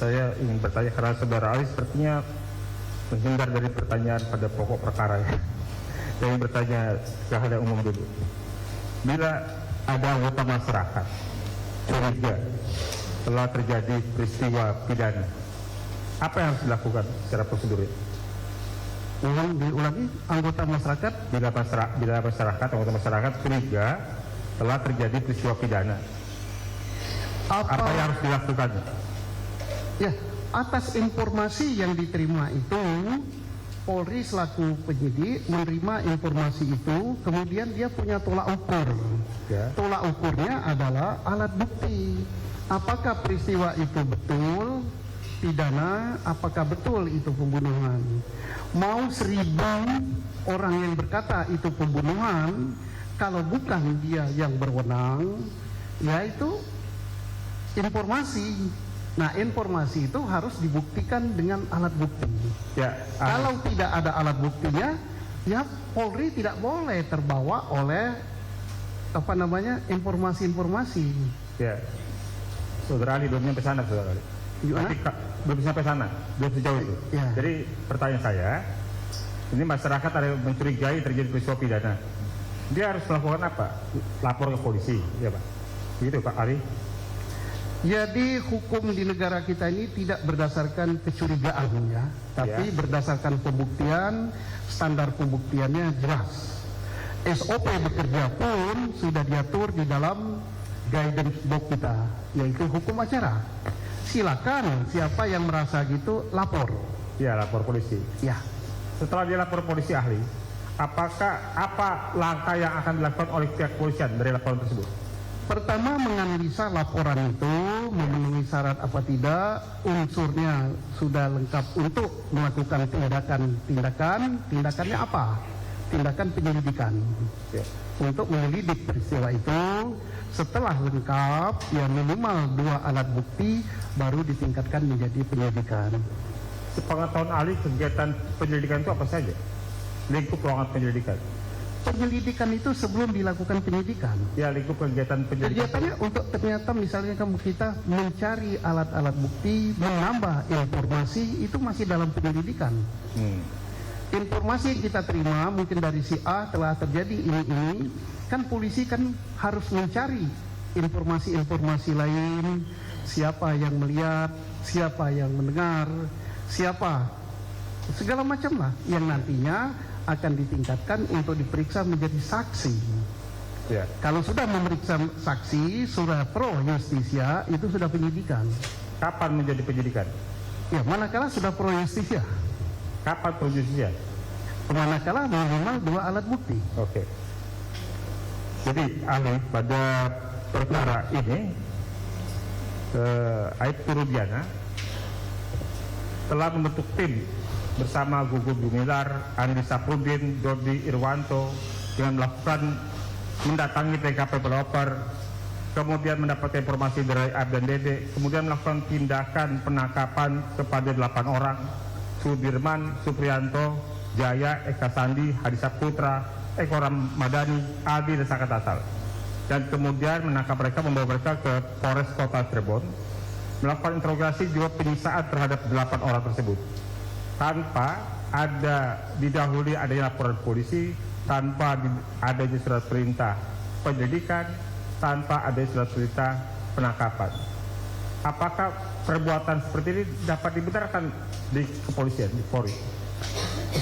saya ingin bertanya karena saudara ahli sepertinya menghindar dari pertanyaan pada pokok perkara ya. Saya ingin bertanya ke hal yang umum dulu. Bila ada anggota masyarakat curiga telah terjadi peristiwa pidana, apa yang harus dilakukan secara prosedur? Diulangi, anggota masyarakat Bila anggota masyarakat curiga telah terjadi peristiwa pidana, apa yang harus dilakukan? ya, atas informasi yang diterima itu, Polri selaku penyidik menerima informasi itu, kemudian dia punya tolak ukur. Ya. Tolak ukurnya adalah alat bukti. Apakah peristiwa itu betul pidana, apakah betul itu pembunuhan. Mau 1000 orang yang berkata itu pembunuhan, kalau bukan dia yang berwenang, yaitu informasi. Nah, informasi itu harus dibuktikan dengan alat bukti. Ya, Kalau tidak ada alat buktinya, ya Polri tidak boleh terbawa oleh informasi-informasi. ya. Saudara Ali belum sampai sana, Saudara Ali. Gimana? Belum sampai sana, belum sejauh itu. Ya. Jadi pertanyaan saya, ini masyarakat ada yang mencurigai terjadi peristiwa pidana. Dia harus melakukan apa? Lapor ke polisi, ya Pak. Begitu Pak Ali. Jadi hukum di negara kita ini tidak berdasarkan kecurigaan ya, tapi berdasarkan pembuktian, standar pembuktiannya jelas. SOP bekerja pun sudah diatur di dalam guidance book kita, yaitu hukum acara. Silakan siapa yang merasa gitu lapor. Ya, lapor polisi. Ya, Setelah dia lapor polisi ahli, apa langkah yang akan dilakukan oleh pihak kepolisian dari laporan tersebut? pertama menganalisa laporan itu memenuhi syarat apa tidak, unsurnya sudah lengkap untuk melakukan tindakannya apa? Tindakan penyelidikan. Ya. Untuk menyelidik peristiwa itu, setelah lengkap, ya minimal 2 alat bukti baru ditingkatkan menjadi penyelidikan. Sepengetahuan ahli, kegiatan penyelidikan itu apa saja? Lingkup ruangan penyelidikan. Penyelidikan itu sebelum dilakukan penyidikan. Ya, lingkup kegiatan penyelidikan. Kegiatannya untuk ternyata misalnya kita mencari alat-alat bukti, menambah informasi, itu masih dalam penyelidikan. Informasi yang kita terima mungkin dari si A telah terjadi ini, kan polisi kan harus mencari informasi-informasi lain, siapa yang melihat, siapa yang mendengar, siapa, segala macam lah yang nantinya akan ditingkatkan untuk diperiksa menjadi saksi. Ya. Kalau sudah memeriksa saksi, sudah pro justisia, itu sudah penyidikan. Kapan menjadi penyidikan? Ya, manakala sudah pro justisia. Kapan pro justisia? Manakala minimal 2 alat bukti. Oke. Jadi ahli, pada perkara ini Aibtu Rudiana telah membentuk tim bersama Gugun Gumilar, Andi Saprudin, Dodi Irwanto dengan melakukan mendatangi TKP pelopor, kemudian mendapatkan informasi dari Ab dan Dede, kemudian melakukan tindakan penangkapan kepada 8 orang, Sudirman, Suprianto, Jaya, Eka Sandi, Hadi Saputra, Eko Ramadhani, Adi dan Sakat Asal, dan kemudian menangkap mereka, membawa mereka ke Polres Kota Cirebon, melakukan interogasi juga penyiksaan terhadap 8 orang tersebut tanpa ada didahului adanya laporan polisi, tanpa adanya surat perintah penyelidikan, tanpa adanya surat perintah penangkapan. Apakah perbuatan seperti ini dapat dibenarkan di kepolisian, di Polri?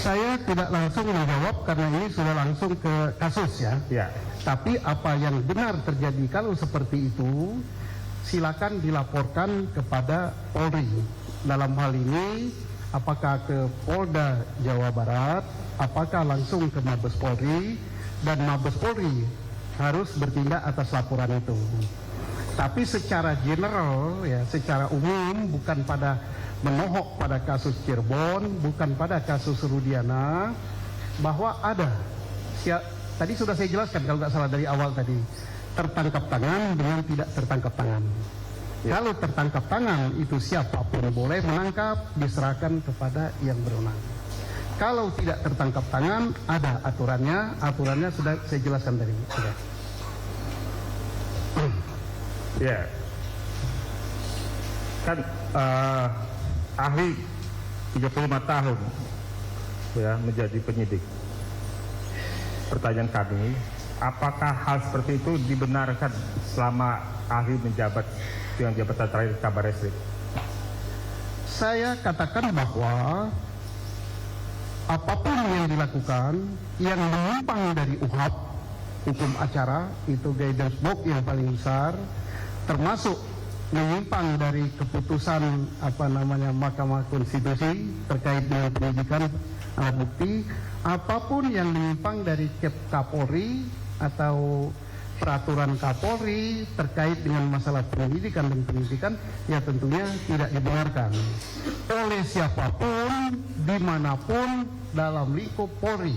Saya tidak langsung menjawab karena ini sudah langsung ke kasus ya. Ya. Tapi apa yang benar terjadi kalau seperti itu, silakan dilaporkan kepada Polri. Dalam hal ini, apakah ke Polda Jawa Barat, apakah langsung ke Mabes Polri, dan Mabes Polri harus bertindak atas laporan itu. Tapi secara general, ya, secara umum, bukan pada menohok pada kasus Cirebon, bukan pada kasus Rudiana, bahwa ada, tadi sudah saya jelaskan kalau nggak salah dari awal tadi, tertangkap tangan dengan tidak tertangkap tangan. Ya. Kalau tertangkap tangan itu siapapun boleh menangkap, diserahkan kepada yang berwenang. Kalau tidak tertangkap tangan, ada aturannya sudah saya jelaskan tadi. Sudah. Ya. Kan ahli 35 tahun ya menjadi penyidik. pertanyaan kami, apakah hal seperti itu dibenarkan selama ahli menjabat dengan jabatan terakhir Kabar Reskrim? Saya katakan bahwa apapun yang dilakukan yang menyimpang dari UHAP, hukum acara, itu guidance book yang paling besar, termasuk menyimpang dari keputusan Mahkamah Konstitusi terkait dengan penyidikan alat bukti, apapun yang menyimpang dari Kapolri atau peraturan Kapolri terkait dengan masalah penyidikan dan penyidikan, ya tentunya tidak dibenarkan oleh siapapun, dimanapun dalam lingkup Polri,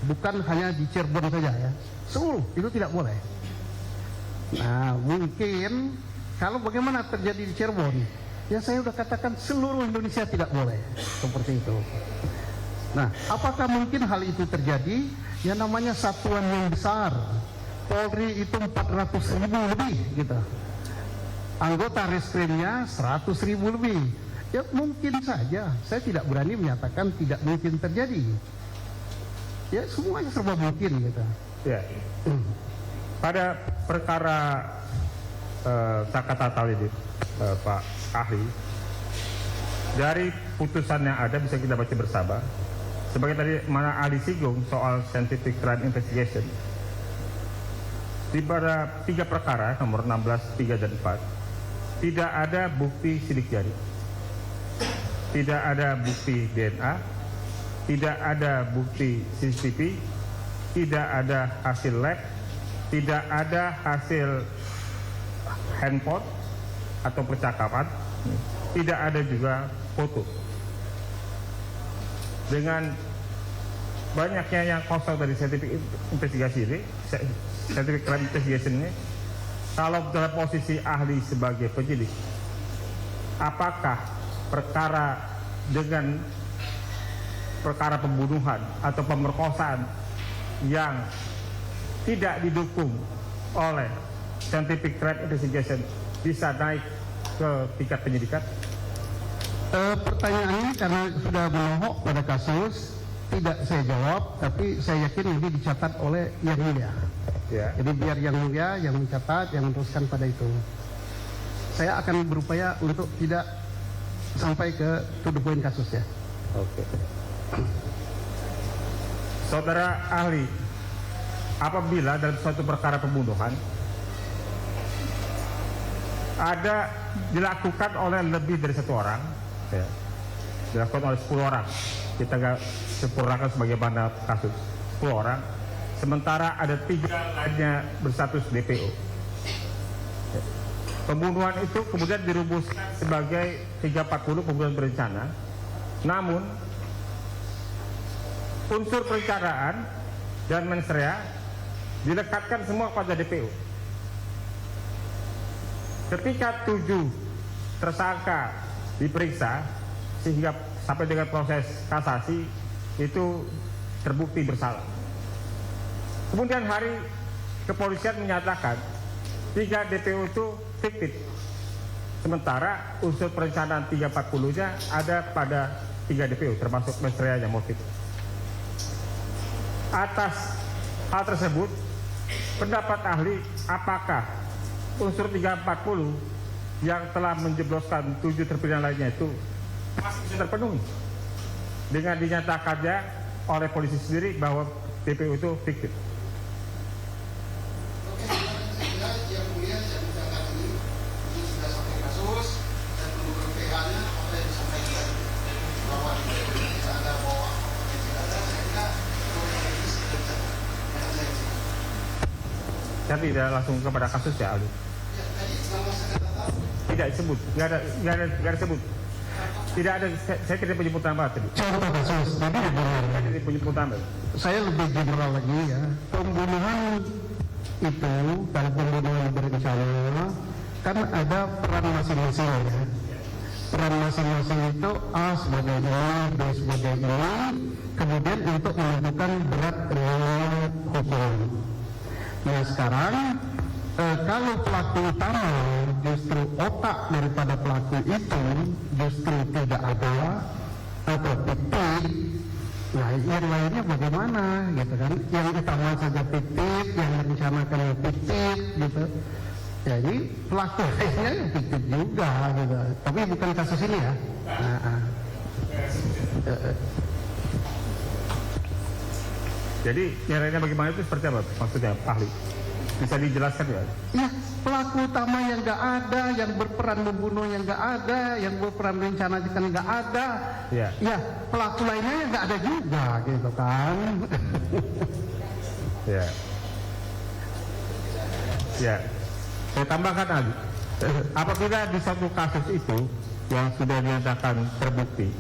bukan hanya di Cirebon saja ya, seluruh itu tidak boleh. Nah mungkin kalau bagaimana terjadi di Cirebon, ya saya sudah katakan seluruh Indonesia tidak boleh seperti itu. Nah, apakah mungkin hal itu terjadi? Ya namanya satuan yang besar. Polri itu 400.000 lebih gitu. Anggota reskrimnya 100.000 lebih. Ya mungkin saja. Saya tidak berani menyatakan tidak mungkin terjadi. Ya semuanya serba mungkin gitu. Ya. Pada perkara Cakatatal ini, Pak Ahli, dari putusan yang ada bisa kita baca bersama. Sebagai tadi mana ahli singgung soal scientific crime investigation, di pada 3 perkara nomor 16, 3 dan 4 tidak ada bukti sidik jari, tidak ada bukti DNA, tidak ada bukti CCTV, tidak ada hasil lab, tidak ada hasil handphone atau percakapan, tidak ada juga foto. Dengan banyaknya yang kosong dari scientific investigasi ini, scientific crime investigation ini, kalau dalam posisi ahli sebagai penyidik, apakah perkara dengan perkara pembunuhan atau pemerkosaan yang tidak didukung oleh scientific crime investigation bisa naik ke tingkat penyidikan? Pertanyaannya karena sudah menohok pada kasus, tidak saya jawab, tapi saya yakin ini dicatat oleh Yang Mulia. Ya. Jadi biar Yang Mulia yang mencatat, yang meneruskan pada itu. Saya akan berupaya untuk tidak sampai ke to the point kasus ya. Oke. Saudara ahli, apabila dalam suatu perkara pembunuhan ada dilakukan oleh lebih dari 1 orang, ya, dilakukan oleh 10 orang, kita nggak sempurnakan sebagaimana kasus 10 orang, sementara ada 3 lainnya berstatus DPO. Ya. Pembunuhan itu kemudian dirumuskan sebagai 340 pembunuhan berencana, namun unsur perencanaan dan mens rea dilekatkan semua pada DPO. Ketika 7 tersangka diperiksa sehingga sampai dengan proses kasasi itu terbukti bersalah. Kemudian hari kepolisian menyatakan 3 DPO itu fiktif, sementara unsur perencanaan 340-nya ada pada 3 DPO termasuk mens rea-nya motif. Atas hal tersebut, pendapat ahli, apakah unsur 340 yang telah menjebloskan 7 terpidana lainnya itu masih bisa terpenuhi dengan dinyatakannya oleh polisi sendiri bahwa DPO itu fiktif? Saya tidak langsung kepada kasus ya, ahli. Tidak disebut, nggak ada sebut. Tidak ada, saya tidak menyebut nama tadi. Contoh kasus, tadi Saya tidak menyebut nama. saya lebih general lagi ya. Pembunuhan itu, kalau pembunuhan berencana, kan ada peran masing-masing ya. Peran masing-masing itu A sebagai ini, B sebagai ini, kemudian untuk menentukan berat ringan hukuman. Nah sekarang kalau pelaku utama justru otak daripada pelaku itu justru tidak ada atau fiktif, Nah, yang lainnya bagaimana gitu kan? Yang utama saja fiktif, yang direncanakan fiktif gitu. Ya ini pelaku lainnya fiktif juga gitu. Tapi bukan kasus ini ya. Jadi yang lainnya bagaimana itu seperti apa maksudnya, ahli? Bisa dijelaskan ya? Ya, pelaku utama yang nggak ada, yang berperan membunuh yang nggak ada, yang berperan merencanakan nggak ada. Ya. Ya, pelaku lainnya yang nggak ada juga, gitu kan? Ya. Ya. Saya tambahkan lagi. Apabila di satu kasus itu yang sudah dinyatakan terbukti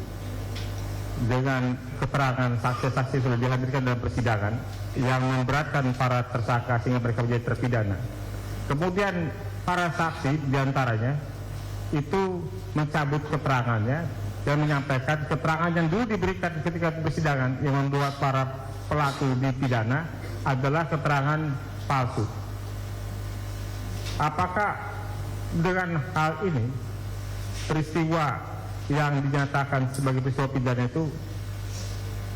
dengan keterangan saksi-saksi sudah dihadirkan dalam persidangan yang memberatkan para tersangka sehingga mereka menjadi terpidana. Kemudian para saksi diantaranya itu mencabut keterangannya dan menyampaikan keterangan yang dulu diberikan ketika persidangan yang membuat para pelaku dipidana adalah keterangan palsu. Apakah dengan hal ini peristiwa yang dinyatakan sebagai peristiwa pidana itu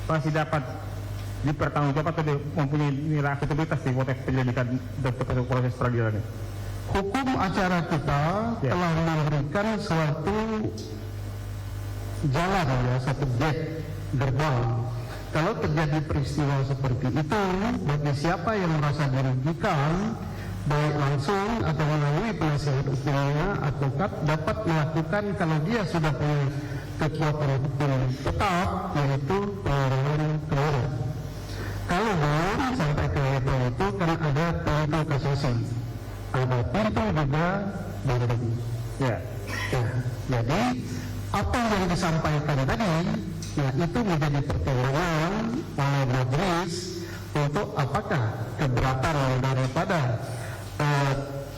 masih dapat dipertanggungjawabkan atau mempunyai nilai akuntabilitas di konteks penyelidikan dan proses peradilan ini? Hukum acara kita telah memberikan suatu jalan ya, satu gate gerbang. Kalau terjadi peristiwa seperti itu, bagi siapa yang merasa dirugikan, baik langsung atau melalui penasihat hukumnya, advokat dapat melakukan kalau dia sudah punya kekuatan hukum tetap, yaitu pengurangan keluarga. Kalau belum sampai ke level itu kan ada pintu kasasi, ada pintu juga banding. Ya, jadi apa yang disampaikan tadi, ya itu menjadi pertimbangan oleh majelis untuk apakah keberatan daripada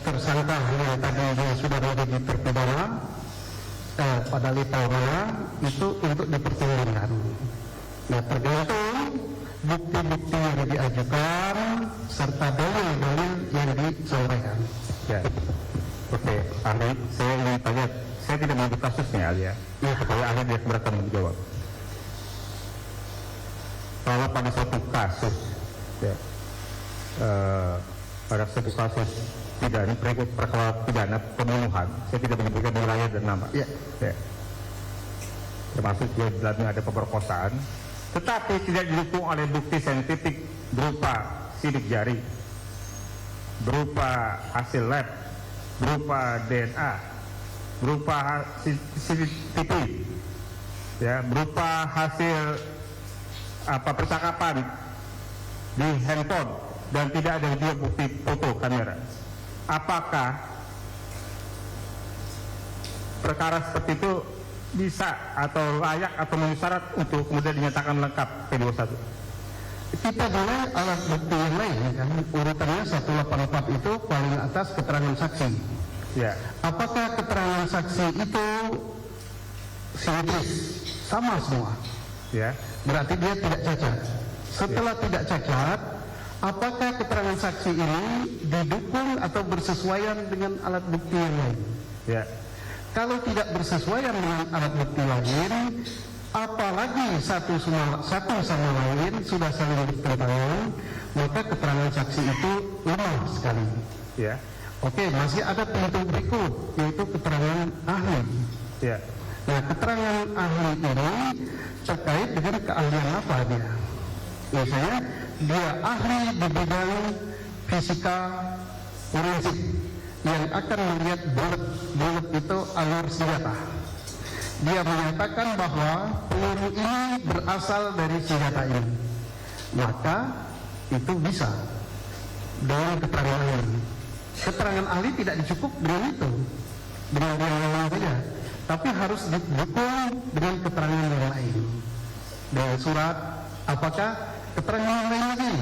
tersangka yang tadi dia sudah menjadi terpidana pada level mana itu untuk dipertimbangkan. Nah, tergantung bukti-bukti yang diajukan serta dalil-dalil yang disampaikan. Ya. Oke, ahli, saya ingin tanya, saya tidak menyebut kasusnya, ahli ya. Supaya ahli dia keberatan menjawab. Kalau pada suatu kasus, ya, pada suatu kasus pidana, perkara pidana pembunuhan, saya tidak menyebutkan wilayah dan nama. Ya. Termasuk di dalamnya ada pemerkosaan, tetapi tidak didukung oleh bukti saintifik berupa sidik jari, berupa hasil lab, berupa DNA, berupa CCTV, ya, berupa hasil percakapan di handphone, dan tidak ada juga bukti foto kamera. Apakah perkara seperti itu bisa atau layak atau memenuhi syarat untuk kemudian dinyatakan lengkap P21? Kita boleh alat bukti yang lain kan, urutannya 184 itu paling atas keterangan saksi. Ya. Apakah keterangan saksi itu simetris, sama semua? Ya. Berarti dia tidak cacat. Setelah tidak cacat, apakah keterangan saksi ini didukung atau bersesuaian dengan alat bukti yang lain? Ya. Kalau tidak bersesuaian dengan alat bukti lain, apalagi satu sama lain sudah saling bertentangan, maka keterangan saksi itu lemah sekali. Ya. Oke, masih ada pintu berikut, yaitu keterangan ahli. Ya. Nah, keterangan ahli ini terkait dengan keahlian apa dia? Misalnya, dia ahli di bidang fisika forensik yang akan melihat bulat itu alur senjata. Dia menyatakan bahwa peluru ini berasal dari senjata ini, maka itu bisa dengan keterangan ahli. Keterangan ahli tidak dicukup dengan itu, dengan yang lain saja, tapi harus didukung dengan keterangan yang lain. Dengan surat, apakah keterangan yang lain lagi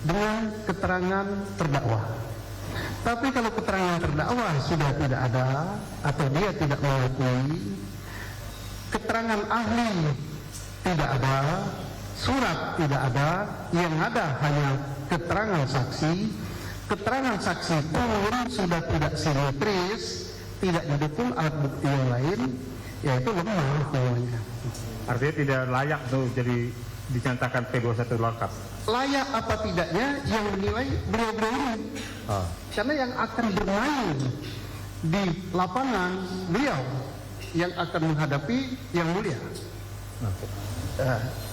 dengan keterangan terdakwa. Tapi kalau keterangan terdakwa sudah tidak ada atau dia tidak mengakui, keterangan ahli tidak ada, surat tidak ada, yang ada hanya keterangan saksi. Keterangan saksi pun sudah tidak simetris, tidak didukung alat bukti yang lain, yaitu lemah semuanya. Artinya tidak layak tuh jadi dinyatakan P21 lengkap? Layak apa tidaknya yang menilai beliau-beliau ini. Karena yang akan bermain di lapangan beliau yang akan menghadapi yang mulia.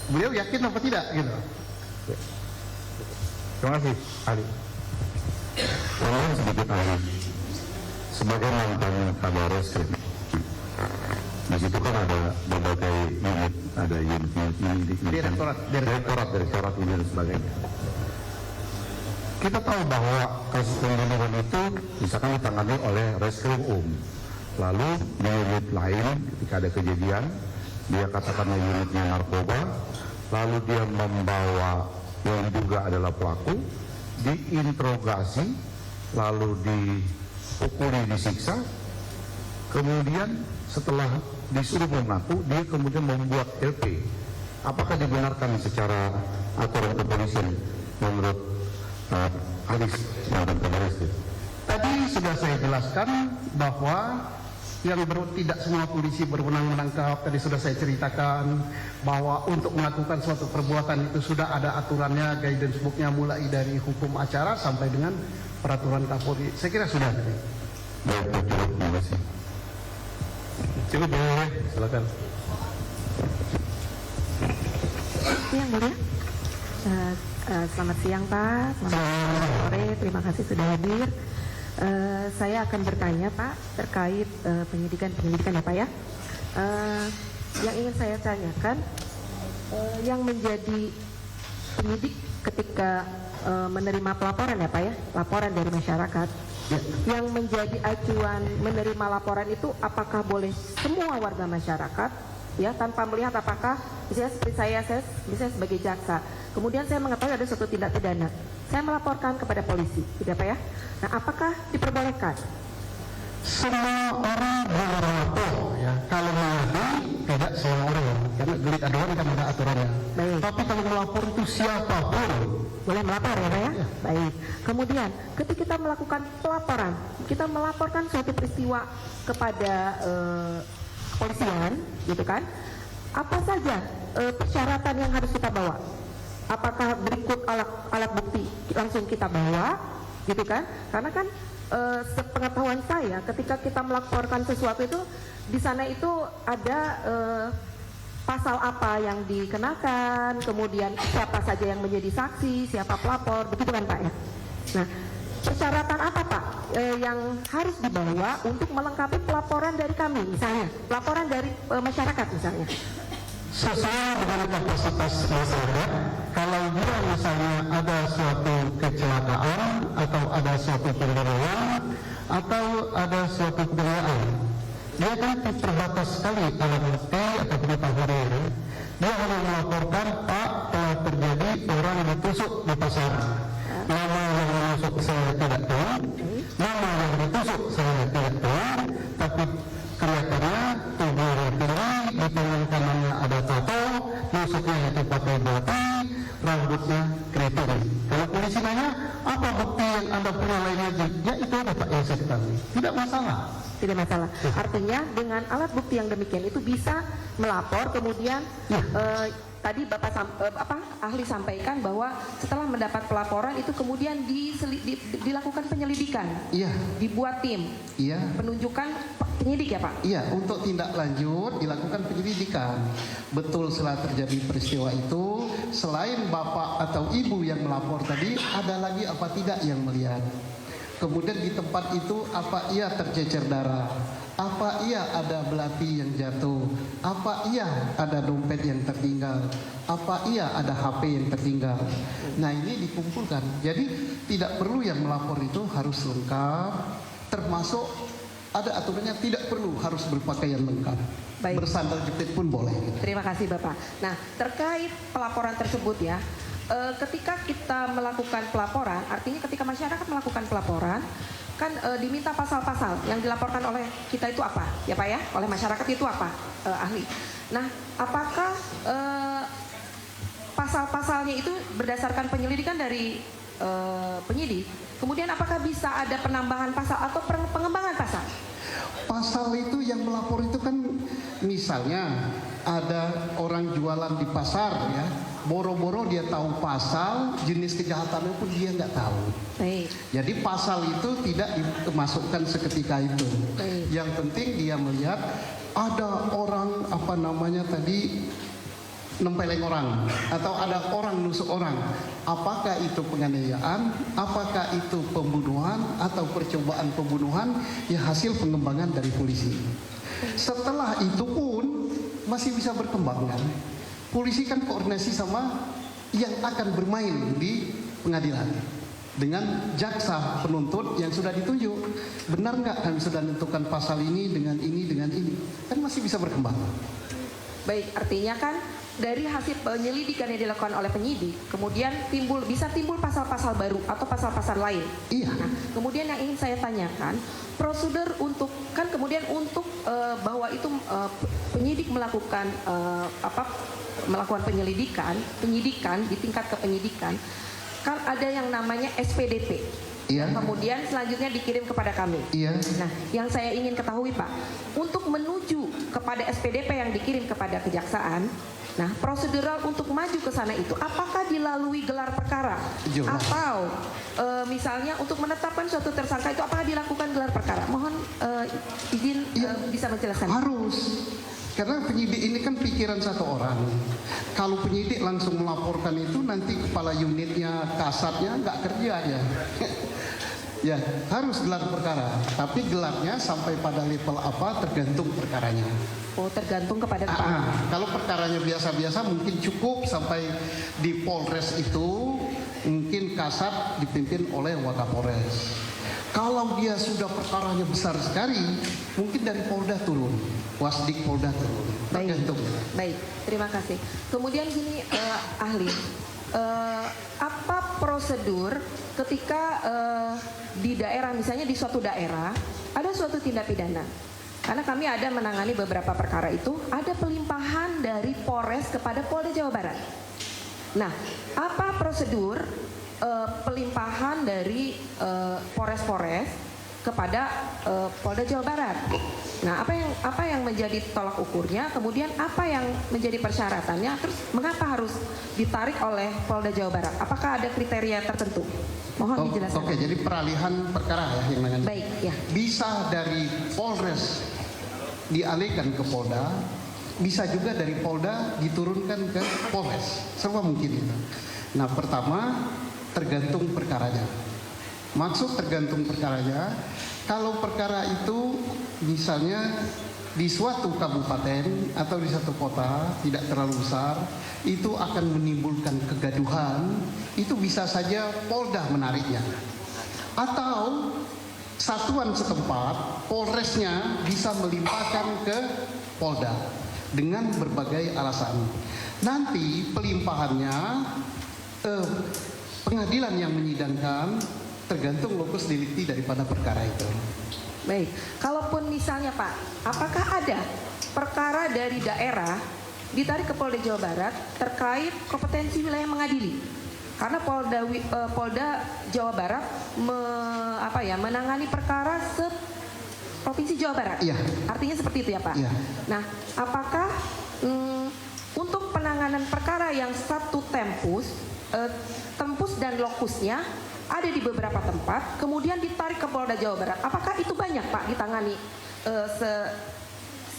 Beliau yakin apa tidak gitu. Terima kasih, ahli. Tolong sedikit ahli. Sebagai mantan kabar reskrim, di situ kan ada berbagai unit, ada unit direktorat ini dan sebagainya. Kita tahu bahwa kasus pembunuhan itu misalkan ditangani oleh Reskrim lalu di unit lain ketika ada kejadian dia katakanlah unitnya narkoba, lalu dia membawa yang juga adalah pelaku, diinterogasi, lalu dipukuli, disiksa, kemudian setelah disuruh mengaku, dia kemudian membuat LP. Apakah dibenarkan secara aturan kepolisian menurut Alis mantan Kapolres? Tadi sudah saya jelaskan bahwa tidak semua polisi berwenang menangkap. Tadi sudah saya ceritakan bahwa untuk melakukan suatu perbuatan itu sudah ada aturannya, guidance booknya, mulai dari hukum acara sampai dengan peraturan Kapolri. Saya kira sudah tadi. Baik, cukup, terima kasih. Cukup, boleh, silakan. Yang mulia, selamat siang Pak, selamat sore, terima kasih sudah hadir. Saya akan bertanya Pak terkait penyidikan ya Pak ya. Yang ingin saya tanyakan, yang menjadi penyidik ketika menerima pelaporan ya Pak ya, laporan dari masyarakat, yang menjadi acuan menerima laporan itu apakah boleh semua warga masyarakat ya, tanpa melihat apakah misalnya seperti saya misalnya sebagai jaksa, kemudian saya mengetahui ada suatu tindak pidana, saya melaporkan kepada polisi, tidak Pak ya? Nah, apakah diperbolehkan? Semua orang boleh melapor ya. Kalau mengadu tidak semua orang, karena delik aduan kan ada aturannya. Baik. Tapi kalau melapor itu siapapun Boleh melapor ya Pak ya? Baik. Kemudian ketika kita melakukan pelaporan, kita melaporkan suatu peristiwa kepada kepolisian, gitu kan? Apa saja persyaratan yang harus kita bawa? Apakah berikut alat bukti langsung kita bawa, gitu kan? Karena kan sepengetahuan saya, ketika kita melaporkan sesuatu itu di sana itu ada pasal apa yang dikenakan, kemudian siapa saja yang menjadi saksi, siapa pelapor, begitu kan Pak ya? Nah, persyaratan apa Pak yang harus dibawa untuk melengkapi pelaporan dari kami, misalnya pelaporan dari masyarakat misalnya? sesuai dengan kapasitas masyarakat. Kalau dia misalnya ada suatu kecelakaan atau ada suatu pembunuhan atau ada suatu penganiayaan, dia kan terbatas sekali alat bukti atau pengetahuan. Dia hanya melaporkan, Pak, telah terjadi orang ditusuk di pasar. Nama yang menusuk saya tidak tahu, nama yang ditusuk saya tidak tahu, tapi kelihatannya tubuh yang tinggi, di tangan kanannya ada tato, nusuknya itu pakai batu, rambutnya keriting. Kalau polisi nanya, apa bukti yang Anda punya lainnya? Ya itu ada Pak yang saya ketahui. Tidak masalah. Tidak masalah. Artinya dengan alat bukti yang demikian itu bisa melapor, kemudian tadi ahli sampaikan bahwa setelah mendapat pelaporan itu kemudian dilakukan penyelidikan. Iya. Dibuat tim. Iya. Penunjukan penyidik ya Pak? Iya, untuk tindak lanjut dilakukan penyelidikan. Betul setelah terjadi peristiwa itu, selain bapak atau ibu yang melapor tadi, ada lagi apa tidak yang melihat. Kemudian di tempat itu apa iya tercecer darah, apa iya ada belati yang jatuh, apa iya ada dompet yang tertinggal, apa iya ada HP yang tertinggal. Nah ini dikumpulkan. Jadi tidak perlu yang melapor itu harus lengkap, termasuk ada aturannya tidak perlu harus berpakaian lengkap. Baik. Bersandal jepit pun boleh. Terima kasih Bapak. Nah terkait pelaporan tersebut ya, ketika kita melakukan pelaporan, artinya ketika masyarakat melakukan pelaporan, kan diminta pasal-pasal yang dilaporkan oleh kita itu apa, ya Pak ya, oleh masyarakat itu apa, ahli. Nah, apakah pasal-pasalnya itu berdasarkan penyelidikan dari penyidik, kemudian apakah bisa ada penambahan pasal atau pengembangan pasal? Pasal itu yang melapor itu kan misalnya ada orang jualan di pasar ya, boro-boro dia tahu pasal, jenis kejahatannya pun dia nggak tahu. Baik. Jadi pasal itu tidak dimasukkan seketika itu. Baik. Yang penting dia melihat ada orang apa namanya tadi nempeleng orang atau ada orang nusuk orang. Apakah itu penganiayaan, apakah itu pembunuhan atau percobaan pembunuhan, ya hasil pengembangan dari polisi. Setelah itu pun masih bisa berkembang kan. Polisi kan koordinasi sama yang akan bermain di pengadilan dengan jaksa penuntut yang sudah ditunjuk. Benar nggak kami sudah menentukan pasal ini dengan ini, kan masih bisa berkembang. Baik, artinya kan dari hasil penyelidikan yang dilakukan oleh penyidik, kemudian bisa timbul pasal-pasal baru atau pasal-pasal lain. Iya. Nah, kemudian yang ingin saya tanyakan, prosedur untuk bahwa itu penyidik melakukan melakukan penyidikan di tingkat kepenyidikan, kan ada yang namanya SPDP. Iya. Kemudian selanjutnya dikirim kepada kami. Iya. Nah, yang saya ingin ketahui Pak, untuk menuju kepada SPDP yang dikirim kepada kejaksaan, nah prosedural untuk maju ke sana itu apakah dilalui gelar perkara? Jelas. Atau misalnya untuk menetapkan suatu tersangka itu apakah dilakukan gelar perkara? Mohon izin bisa menjelaskan. Harus. Karena penyidik ini kan pikiran satu orang. Kalau penyidik langsung melaporkan itu nanti kepala unitnya, kasatnya nggak kerja ya. Ya harus gelar perkara. Tapi gelarnya sampai pada level apa tergantung perkaranya. Oh, tergantung kepada kepala. Kalau perkaranya biasa-biasa mungkin cukup sampai di Polres itu mungkin kasat dipimpin oleh Wakapolres. Kalau dia sudah perkaranya besar sekali, mungkin dari Polda turun, Wasdik Polda turun. Tergantung. Baik, terima kasih. Kemudian gini ahli, apa prosedur ketika di daerah, misalnya di suatu daerah ada suatu tindak pidana? Karena kami ada menangani beberapa perkara itu, ada pelimpahan dari Polres kepada Polda Jawa Barat. Nah, apa prosedur pelimpahan dari Polres kepada Polda Jawa Barat? Nah, apa yang menjadi tolak ukurnya? Kemudian apa yang menjadi persyaratannya? Terus mengapa harus ditarik oleh Polda Jawa Barat? Apakah ada kriteria tertentu? Mohon dijelaskan. Oke, jadi peralihan perkara ya yang menangani. Baik, ya. Bisa dari Polres dialihkan ke Polda, bisa juga dari Polda diturunkan ke Polres. Semua mungkin itu. Nah, pertama tergantung perkaranya. Maksud tergantung perkaranya, kalau perkara itu misalnya di suatu kabupaten atau di satu kota tidak terlalu besar, itu akan menimbulkan kegaduhan, itu bisa saja Polda menariknya. Atau satuan setempat, Polresnya bisa melimpahkan ke Polda dengan berbagai alasan. Nanti pelimpahannya pengadilan yang menyidangkan tergantung lokus delikti daripada perkara itu. Baik, kalaupun misalnya Pak, apakah ada perkara dari daerah ditarik ke Polda Jawa Barat terkait kompetensi wilayah mengadili? Karena Polda Jawa Barat menangani perkara Provinsi Jawa Barat. Iya. Artinya seperti itu ya Pak? Iya. Nah, apakah untuk penanganan perkara yang satu tempus dan lokusnya ada di beberapa tempat, kemudian ditarik ke Polda Jawa Barat. Apakah itu banyak Pak ditangani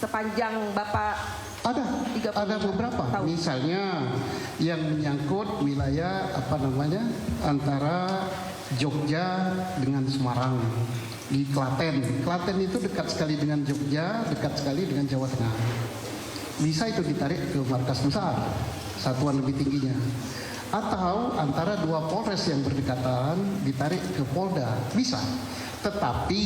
sepanjang Bapak? Ada beberapa. Tahun. Misalnya yang menyangkut wilayah antara Jogja dengan Semarang di Klaten. Klaten itu dekat sekali dengan Jogja, dekat sekali dengan Jawa Tengah. Bisa itu ditarik ke markas besar, satuan lebih tingginya. Atau antara dua Polres yang berdekatan ditarik ke Polda, bisa. Tetapi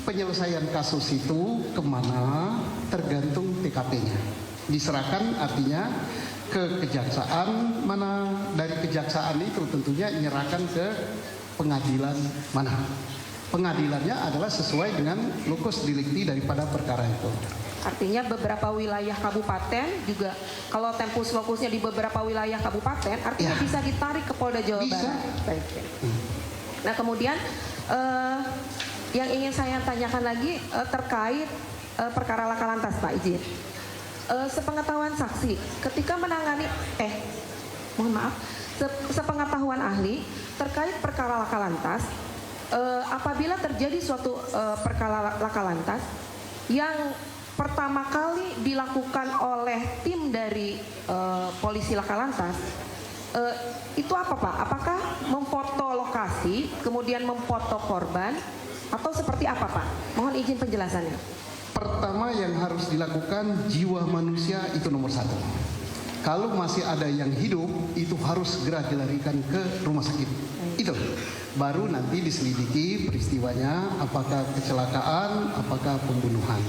penyelesaian kasus itu kemana tergantung TKP-nya. Diserahkan artinya ke kejaksaan mana, dari kejaksaan itu tentunya menyerahkan ke pengadilan mana. Pengadilannya adalah sesuai dengan lokus delikti daripada perkara itu. Artinya beberapa wilayah kabupaten juga, kalau tempus lokusnya di beberapa wilayah kabupaten, artinya Ya. bisa ditarik ke Polda Jawa Bisa. Barat. Baik. Nah kemudian yang ingin saya tanyakan lagi terkait perkara laka lantas Pak, izin. sepengetahuan saksi ketika menangani mohon maaf, sepengetahuan ahli terkait perkara laka lantas, apabila terjadi suatu perkara laka lantas yang pertama kali dilakukan oleh tim dari polisi laka lantas, itu apa Pak? Apakah memfoto lokasi, kemudian memfoto korban, atau seperti apa Pak? Mohon izin penjelasannya. Pertama yang harus dilakukan, jiwa manusia itu nomor satu. Kalau masih ada yang hidup, itu harus segera dilarikan ke rumah sakit. Itu baru nanti diselidiki peristiwanya, apakah kecelakaan, apakah pembunuhan.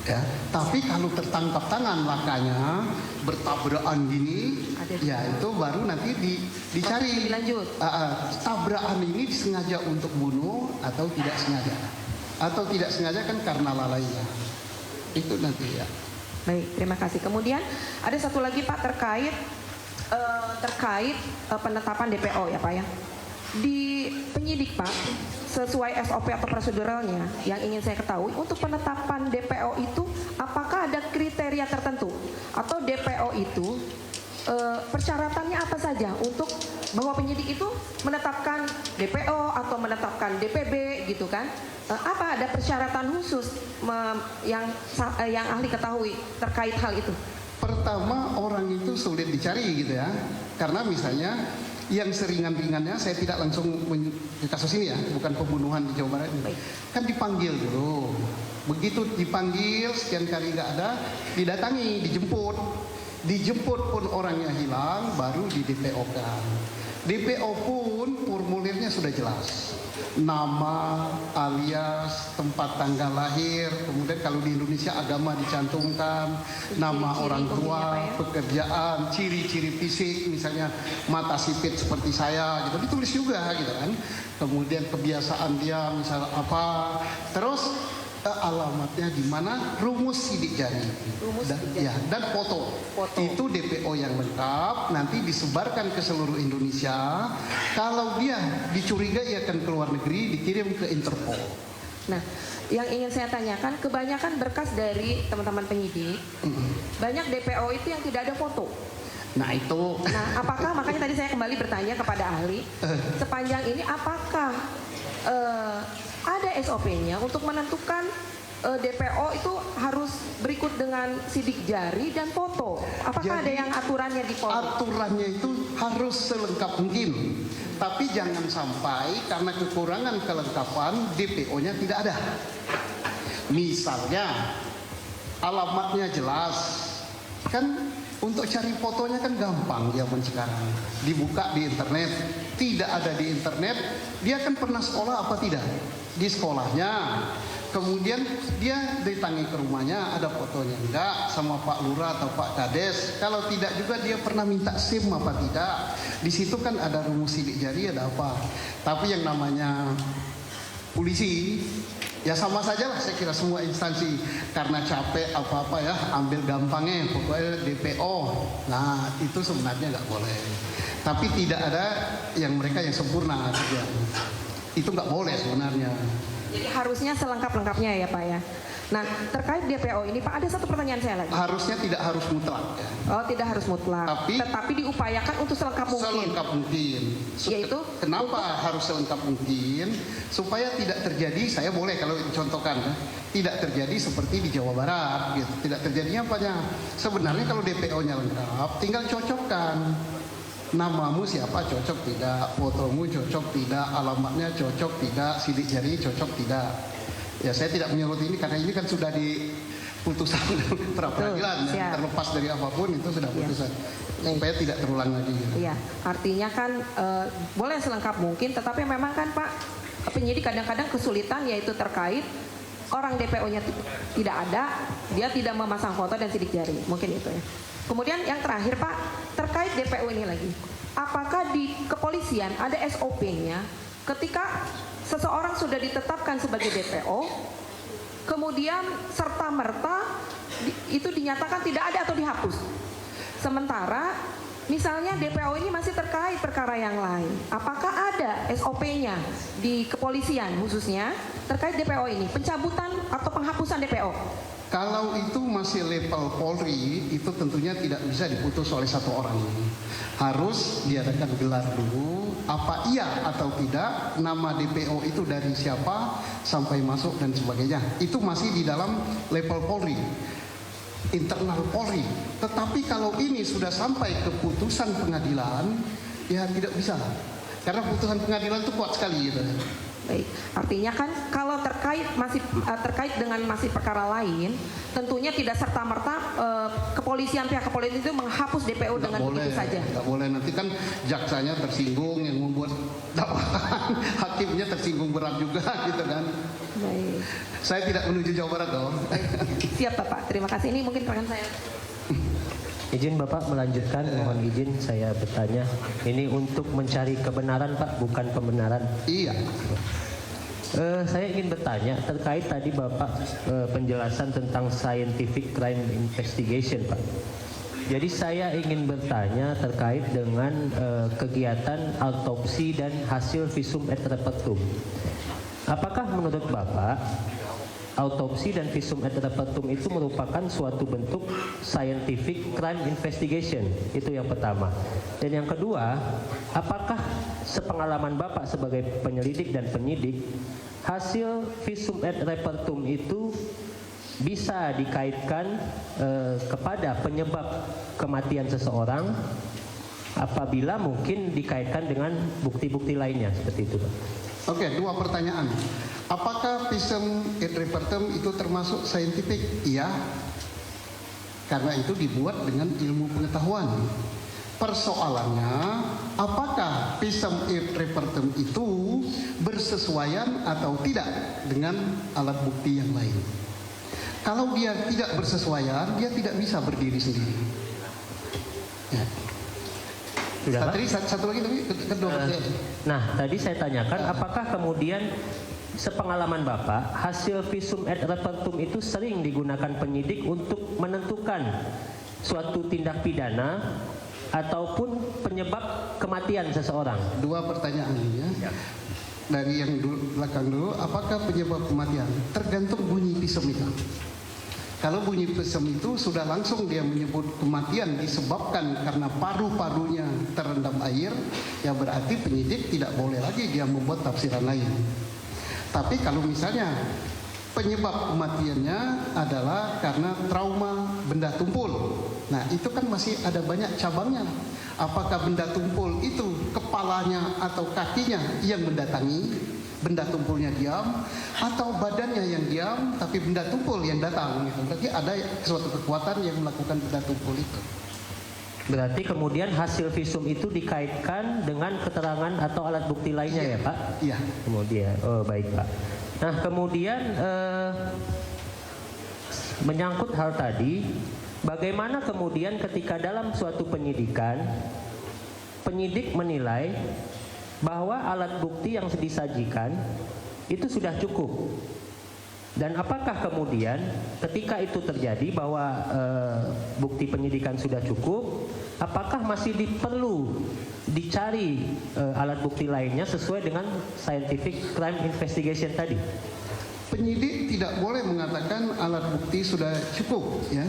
Ya, tapi kalau tertangkap tangan lakanya bertabrakan gini, ya itu baru nanti dicari. Lanjut. Tabrakan ini disengaja untuk bunuh atau tidak sengaja? Atau tidak sengaja kan karena lalainya. Itu nanti ya. Baik, terima kasih. Kemudian ada satu lagi Pak terkait penetapan DPO ya Pak ya. Di penyidik Pak, sesuai SOP atau proseduralnya yang ingin saya ketahui, untuk penetapan DPO itu apakah ada kriteria tertentu atau DPO itu persyaratannya apa saja untuk bahwa penyidik itu menetapkan DPO atau menetapkan DPB gitu kan? Apa ada persyaratan khusus yang ahli ketahui terkait hal itu? Pertama, orang itu sulit dicari gitu ya, karena misalnya yang seringan-ringannya saya tidak langsung di kasus ini ya, bukan pembunuhan di Jawa Barat ini. Kan dipanggil dulu, begitu dipanggil sekian kali nggak ada, didatangi, dijemput pun orangnya hilang, baru di DPO-kan. DPO pun formulirnya sudah jelas, nama, alias, tempat tanggal lahir, kemudian kalau di Indonesia agama dicantumkan, nama orang tua, pekerjaan, ciri-ciri fisik, misalnya mata sipit seperti saya, gitu, ditulis juga, gitu kan. Kemudian kebiasaan dia, misalnya apa, terus alamatnya di mana, rumus sidik jari, dan foto. Itu DPO yang lengkap, nanti disebarkan ke seluruh Indonesia. Kalau dia dicurigai akan ke luar negeri, dikirim ke Interpol. Nah, yang ingin saya tanyakan, kebanyakan berkas dari teman-teman penyidik, banyak DPO itu yang tidak ada foto. Nah itu. Nah, apakah makanya tadi saya kembali bertanya kepada ahli, sepanjang ini apakah ada SOP-nya untuk menentukan DPO itu harus berikut dengan sidik jari dan foto? Apakah ada yang aturannya di Polri? Aturannya itu harus selengkap mungkin, tapi jangan sampai karena kekurangan kelengkapan DPO-nya tidak ada. Misalnya alamatnya jelas, kan untuk cari fotonya kan gampang zaman sekarang, dibuka di internet. Tidak ada di internet, dia kan pernah sekolah apa tidak? Di sekolahnya, kemudian dia ditangi ke rumahnya, ada fotonya enggak sama Pak Lurah atau Pak Kades. Kalau tidak juga dia pernah minta SIM apa tidak. Di situ kan ada rumus sidik jari, ada apa. Tapi yang namanya polisi, ya sama saja lah saya kira semua instansi, karena capek apa-apa ya, ambil gampangnya pokoknya DPO. Nah itu sebenarnya nggak boleh. Tapi tidak ada yang mereka yang sempurna saja. Itu nggak boleh sebenarnya. Jadi harusnya selengkap-lengkapnya ya Pak ya. Nah terkait DPO ini Pak, ada satu pertanyaan saya lagi. Harusnya tidak harus mutlak ya. Oh tidak harus mutlak, tetapi diupayakan untuk selengkap mungkin. Selengkap mungkin. Yaitu? Kenapa harus selengkap mungkin? Supaya tidak terjadi, saya boleh kalau contohkan ya, tidak terjadi seperti di Jawa Barat gitu. Tidak terjadinya apanya? Sebenarnya kalau DPO-nya lengkap, tinggal cocokkan. Namamu siapa cocok tidak, fotomu cocok tidak, alamatnya cocok tidak, sidik jari cocok tidak. Ya saya tidak menyebut ini karena ini kan sudah di putusan pra-peradilan ya, terlepas dari apapun itu sudah putusan supaya tidak terulang lagi. Iya, artinya kan boleh selengkap mungkin, tetapi memang kan Pak penyidik kadang-kadang kesulitan yaitu terkait orang DPO-nya tidak ada, dia tidak memasang foto dan sidik jari, mungkin itu ya. Kemudian yang terakhir Pak, terkait DPO ini lagi, apakah di kepolisian ada SOP-nya ketika seseorang sudah ditetapkan sebagai DPO, kemudian serta-merta itu dinyatakan tidak ada atau dihapus. Sementara misalnya DPO ini masih terkait perkara yang lain, apakah ada SOP-nya di kepolisian khususnya terkait DPO ini, pencabutan atau penghapusan DPO? Kalau itu masih level Polri, itu tentunya tidak bisa diputus oleh satu orang. Harus diadakan gelar dulu, apa iya atau tidak, nama DPO itu dari siapa, sampai masuk dan sebagainya. Itu masih di dalam level Polri, internal Polri. Tetapi kalau ini sudah sampai ke putusan pengadilan, ya tidak bisa. Karena putusan pengadilan itu kuat sekali gitu. Baik, artinya kan kalau terkait dengan masih perkara lain, tentunya tidak serta-merta pihak kepolisian itu menghapus DPO dengan begitu saja. Nggak boleh, nanti kan jaksanya tersinggung yang membuat dakwaan, hakimnya tersinggung berat juga gitu kan. Baik. Saya tidak menuju Jawa Barat dong. Siap Bapak, terima kasih. Ini mungkin rekan saya. Izin Bapak melanjutkan, mohon izin saya bertanya. Ini untuk mencari kebenaran Pak, bukan pembenaran. Iya. Saya ingin bertanya terkait tadi Bapak penjelasan tentang scientific crime investigation Pak. Jadi saya ingin bertanya terkait dengan kegiatan autopsi dan hasil visum et repertum. Apakah menurut Bapak autopsi dan visum et repertum itu merupakan suatu bentuk scientific crime investigation? Itu yang pertama. Dan yang kedua, apakah sepengalaman Bapak sebagai penyelidik dan penyidik, hasil visum et repertum itu bisa dikaitkan kepada penyebab kematian seseorang apabila mungkin dikaitkan dengan bukti-bukti lainnya seperti itu, Pak? Oke, dua pertanyaan. Apakah visum et repertum itu termasuk saintifik? Iya, karena itu dibuat dengan ilmu pengetahuan. Persoalannya, apakah visum et repertum itu bersesuaian atau tidak dengan alat bukti yang lain? Kalau dia tidak bersesuaian, dia tidak bisa berdiri sendiri. Ya. Sudah, Tadi satu lagi tapi kedua. Nah, tadi saya tanyakan apakah kemudian sepengalaman Bapak hasil visum et repertum itu sering digunakan penyidik untuk menentukan suatu tindak pidana ataupun penyebab kematian seseorang? Dua pertanyaan ini ya. Dari yang belakang dulu, apakah penyebab kematian? Tergantung bunyi visum itu. Kalau bunyi visum itu sudah langsung dia menyebut kematian disebabkan karena paru-parunya terendam air, ya berarti penyidik tidak boleh lagi dia membuat tafsiran lain. Tapi kalau misalnya penyebab kematiannya adalah karena trauma benda tumpul, nah itu kan masih ada banyak cabangnya. Apakah benda tumpul itu kepalanya atau kakinya yang mendatangi, benda tumpulnya diam, atau badannya yang diam tapi benda tumpul yang datang gitu. Berarti ada suatu kekuatan yang melakukan benda tumpul itu. Berarti kemudian hasil visum itu dikaitkan dengan keterangan atau alat bukti lainnya ya Pak? Iya. Kemudian, oh baik Pak. Nah kemudian menyangkut hal tadi, bagaimana kemudian ketika dalam suatu penyidikan, penyidik menilai bahwa alat bukti yang disajikan itu sudah cukup, dan apakah kemudian ketika itu terjadi bahwa bukti penyidikan sudah cukup, apakah masih perlu dicari alat bukti lainnya sesuai dengan scientific crime investigation tadi? Penyidik tidak boleh mengatakan alat bukti sudah cukup ya.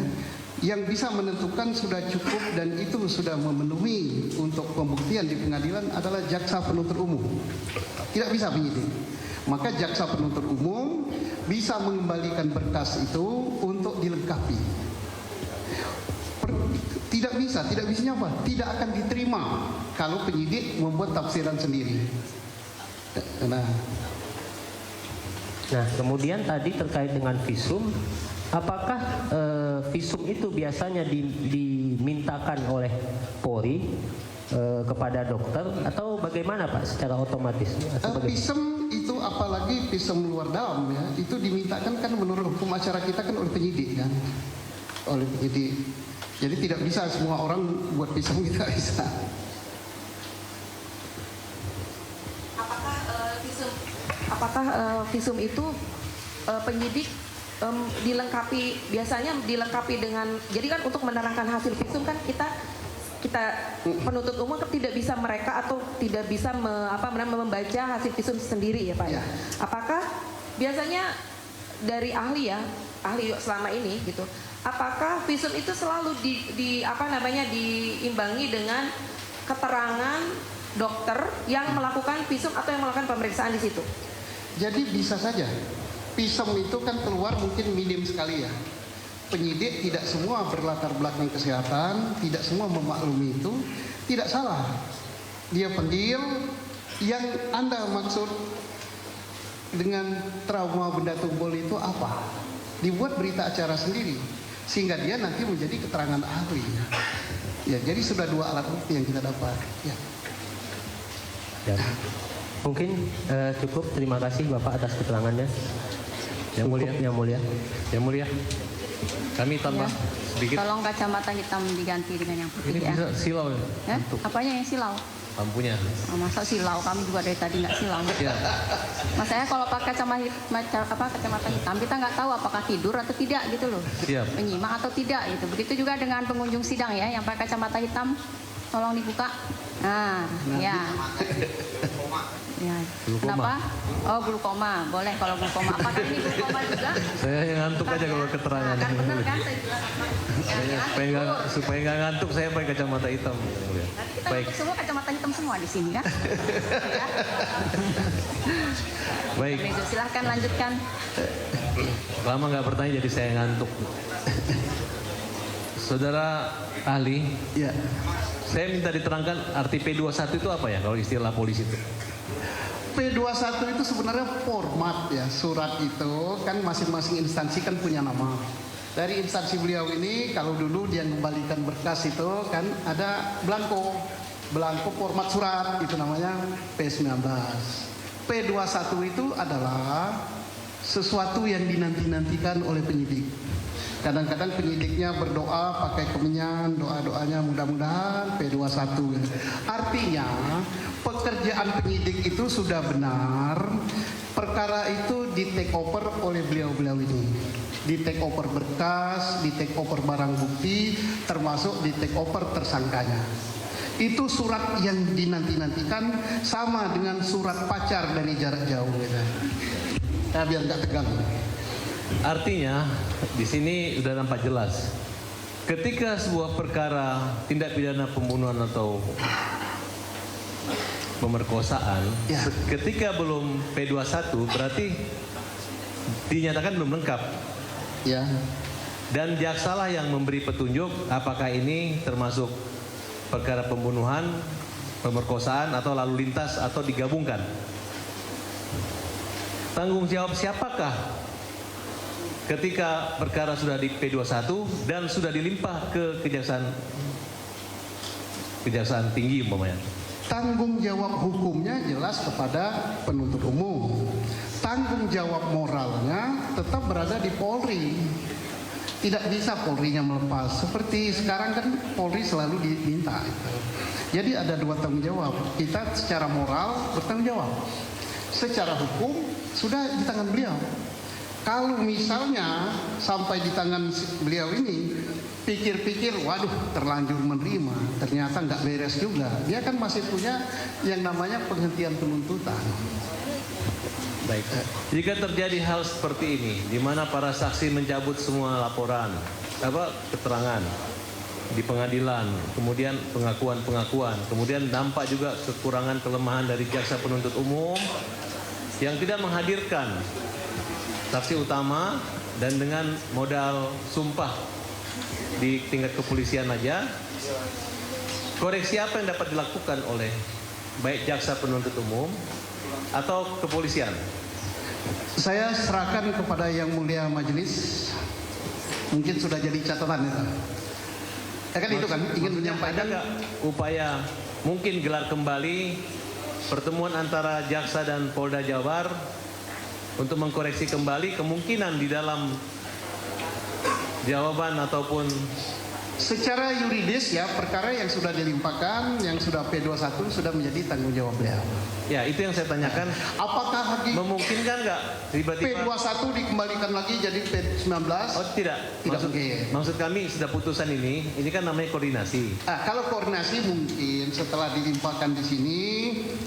Yang bisa menentukan sudah cukup dan itu sudah memenuhi untuk pembuktian di pengadilan adalah jaksa penuntut umum. Tidak bisa penyidik. Maka jaksa penuntut umum bisa mengembalikan berkas itu untuk dilengkapi. Tidak bisanya apa? Tidak akan diterima kalau penyidik membuat tafsiran sendiri. Nah, kemudian tadi terkait dengan visum, apakah visum itu biasanya dimintakan oleh Polri kepada dokter atau bagaimana Pak secara otomatis? Visum itu apalagi visum luar dalam ya, itu dimintakan kan menurut hukum acara kita kan oleh penyidik kan, oleh penyidik. Jadi tidak bisa semua orang buat visum, kita bisa. Apakah visum itu penyidik dilengkapi, biasanya dilengkapi dengan, jadi kan untuk menerangkan hasil visum kan kita penuntut umum tidak bisa mereka atau tidak bisa membaca hasil visum sendiri ya Pak ya. Apakah biasanya dari ahli ya ahli selama ini gitu, apakah visum itu selalu diimbangi dengan keterangan dokter yang melakukan visum atau yang melakukan pemeriksaan di situ? Jadi bisa saja. Visum itu kan keluar mungkin minim sekali ya. Penyidik tidak semua berlatar belakang kesehatan, tidak semua memaklumi itu, tidak salah. Dia panggil yang Anda maksud dengan trauma benda tumpul itu apa? Dibuat berita acara sendiri sehingga dia nanti menjadi keterangan ahli. Ya, jadi sudah 2 alat bukti yang kita dapat. Ya. Ya. Mungkin cukup. Terima kasih Bapak atas keterangannya. Yang mulia, yang mulia. Kami tambah sedikit. Tolong kacamata hitam diganti dengan yang putih Ini ya. bisa silau ya? Ya? Apanya yang silau? Lampunya. Oh, masa silau? Kami juga dari tadi nggak silau. Ya. Masanya kalau pakai kacamata hitam kita nggak tahu apakah tidur atau tidak gitu loh. Siap. Menyimak atau tidak gitu. Begitu juga dengan pengunjung sidang ya yang pakai kacamata hitam, tolong dibuka. Nah, ya. Ya. Kenapa? Oh, glukoma. Boleh kalau glukoma. Apakah ini glukoma juga? Saya yang ngantuk aja kalau keterangan. Kan benar kan saya bilang. Supaya nggak ngantuk saya pakai kacamata hitam. Nanti kita Baik. untuk semua kacamata hitam semua di sini kan? Ya. Baik. Meja, silahkan lanjutkan. Lama nggak bertanya jadi saya ngantuk. Saudara ahli, Ya. saya minta diterangkan arti P21 itu apa ya kalau istilah polisi itu? P21 itu sebenarnya format ya, surat itu kan masing-masing instansi kan punya nama. Dari instansi beliau ini kalau dulu dia kembalikan berkas itu kan ada belangko format surat itu namanya P19. P21 itu adalah sesuatu yang dinanti-nantikan oleh penyidik. Kadang-kadang penyidiknya berdoa pakai kemenyan, doa-doanya mudah-mudahan P21. Artinya pekerjaan penyidik itu sudah benar, perkara itu di take over oleh beliau-beliau ini. Di take over berkas, di take over barang bukti, termasuk di take over tersangkanya. Itu surat yang dinanti-nantikan sama dengan surat pacar dari jarak jauh gitu. Nah, biar nggak tegang. Artinya di sini sudah nampak jelas. Ketika sebuah perkara tindak pidana pembunuhan atau pemerkosaan, Ya. ketika belum P21 berarti dinyatakan belum lengkap. Ya. Dan jaksalah yang memberi petunjuk apakah ini termasuk perkara pembunuhan, pemerkosaan atau lalu lintas atau digabungkan. Tanggung jawab siapakah ketika perkara sudah di P21 dan sudah dilimpah ke kejaksaan tinggi umpamanya? Tanggung jawab hukumnya jelas kepada penuntut umum. Tanggung jawab moralnya tetap berada di Polri. Tidak bisa Polrinya melepas. Seperti sekarang kan Polri selalu diminta. Jadi ada 2 tanggung jawab. Kita secara moral bertanggung jawab. Secara hukum sudah di tangan beliau. Kalau misalnya sampai di tangan beliau ini pikir-pikir, waduh terlanjur menerima, ternyata nggak beres juga. Dia kan masih punya yang namanya penghentian penuntutan. Baik. Jika terjadi hal seperti ini, di mana para saksi mencabut semua laporan, keterangan di pengadilan, kemudian pengakuan, kemudian dampak juga kekurangan kelemahan dari jaksa penuntut umum yang tidak menghadirkan saksi utama dan dengan modal sumpah di tingkat kepolisian aja, koreksi apa yang dapat dilakukan oleh baik jaksa penuntut umum atau kepolisian? Saya serahkan kepada yang mulia majelis. Mungkin sudah jadi catatan itu. Ya kan itu kan ingin menyampaikan. Ada nggak upaya mungkin gelar kembali pertemuan antara jaksa dan Polda Jabar untuk mengkoreksi kembali kemungkinan di dalam jawaban ataupun Secara yuridis ya perkara yang sudah dilimpahkan, yang sudah P21 sudah menjadi tanggung jawab beliau. ya itu yang saya tanyakan. Apakah Memungkinkan nggak tiba-tiba P21 dikembalikan lagi jadi P19? Oh tidak, maksud kami sudah putusan ini kan namanya koordinasi. Kalau koordinasi mungkin setelah dilimpahkan di sini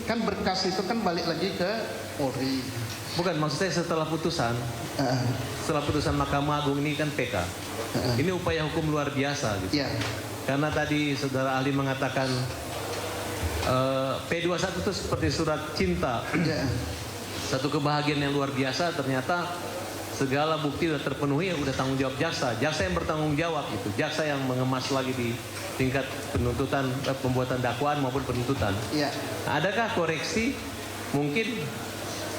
kan berkas itu kan balik lagi ke Polri. Bukan, maksud saya setelah putusan Mahkamah Agung ini kan PK. Ini upaya hukum luar biasa gitu. Karena tadi saudara ahli mengatakan P21 itu seperti surat cinta. Satu kebahagiaan yang luar biasa, ternyata segala bukti sudah terpenuhi, udah tanggung jawab jaksa. Jaksa yang bertanggung jawab itu. Jaksa yang mengemas lagi di tingkat penuntutan, pembuatan dakwaan maupun penuntutan. Adakah koreksi? Mungkin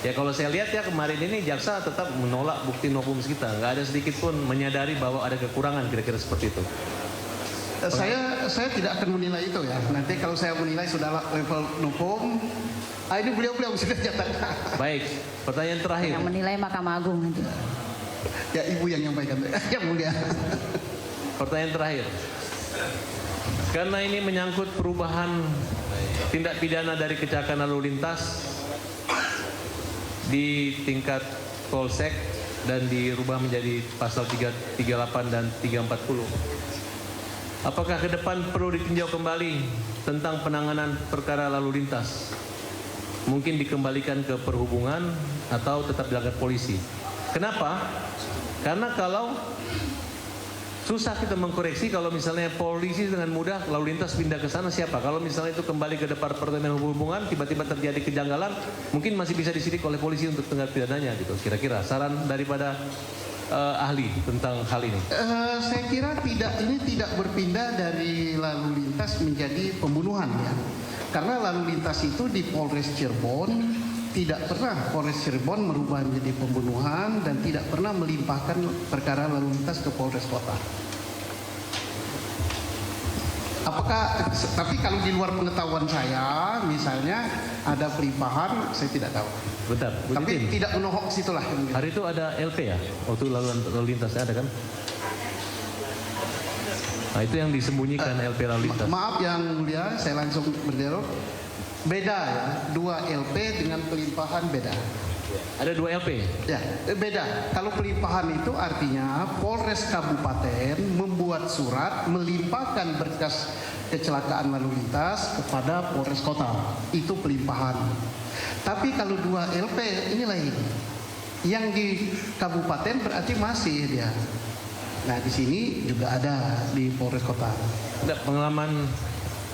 ya kalau saya lihat ya kemarin ini jaksa tetap menolak bukti novum kita. Nggak ada sedikit pun menyadari bahwa ada kekurangan, kira-kira seperti itu. Saya tidak akan menilai itu ya. Nanti kalau saya menilai sudah level novum, ini beliau sudah nyatakan. Baik, pertanyaan terakhir. Yang menilai Mahkamah Agung nanti. Ya Ibu yang nyampaikan, yang mulia. Pertanyaan terakhir. Karena ini menyangkut perubahan tindak pidana dari kecelakaan lalu lintas di tingkat Polsek dan dirubah menjadi pasal 338 dan 340. Apakah ke depan perlu ditinjau kembali tentang penanganan perkara lalu lintas? Mungkin dikembalikan ke perhubungan atau tetap dilakukan polisi. Kenapa? Karena kalau susah kita mengkoreksi, kalau misalnya polisi dengan mudah lalu lintas pindah ke sana, siapa? Kalau misalnya itu kembali ke Departemen Hubungan, tiba-tiba terjadi kejanggalan, mungkin masih bisa disidik oleh polisi untuk tindak pidananya gitu. Kira-kira saran daripada ahli tentang hal ini. Saya kira ini tidak berpindah dari lalu lintas menjadi pembunuhan ya. Karena lalu lintas itu di Polres Cirebon tidak pernah Polres Cirebon merubah menjadi pembunuhan dan tidak pernah melimpahkan perkara lalu lintas ke Polres Kota. Tapi kalau di luar pengetahuan saya, misalnya ada pelimpahan, saya tidak tahu. Bentar, tapi tidak menohok situlah. Hari itu ada LP ya, waktu lalu lintasnya ada kan? Nah itu yang disembunyikan LP lalu lintas. Maaf yang mulia, saya langsung berdialog. Beda ya, 2 LP dengan pelimpahan beda. Ada 2 LP? Ya, beda. Kalau pelimpahan itu artinya Polres Kabupaten membuat surat melimpahkan berkas kecelakaan lalu lintas kepada Polres Kota. Itu pelimpahan. Tapi kalau 2 LP ini lain. Yang di kabupaten berarti masih dia. Nah di sini juga ada di Polres Kota. Ada pengalaman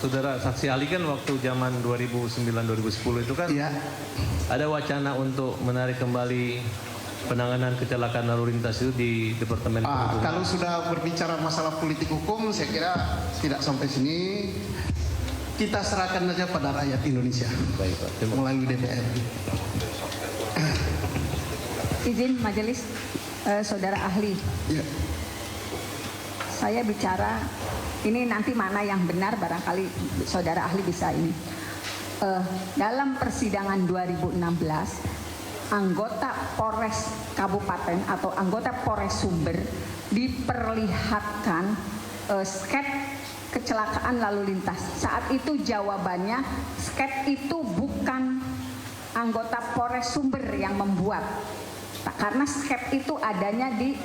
saudara saksi ahli kan waktu zaman 2009-2010 itu kan ada wacana untuk menarik kembali penanganan kecelakaan lalu lintas itu di Departemen Perhubungan. Kalau sudah berbicara masalah politik hukum, saya kira tidak sampai sini. Kita serahkan saja pada rakyat Indonesia. Baik, Pak. Melalui DPR. Izin majelis, saudara ahli. Ya. Saya bicara, ini nanti mana yang benar barangkali saudara ahli bisa ini. Dalam persidangan 2016, anggota Polres Kabupaten atau anggota Polres Sumber diperlihatkan sket kecelakaan lalu lintas. Saat itu jawabannya sket itu bukan anggota Polres Sumber yang membuat. Karena sket itu adanya di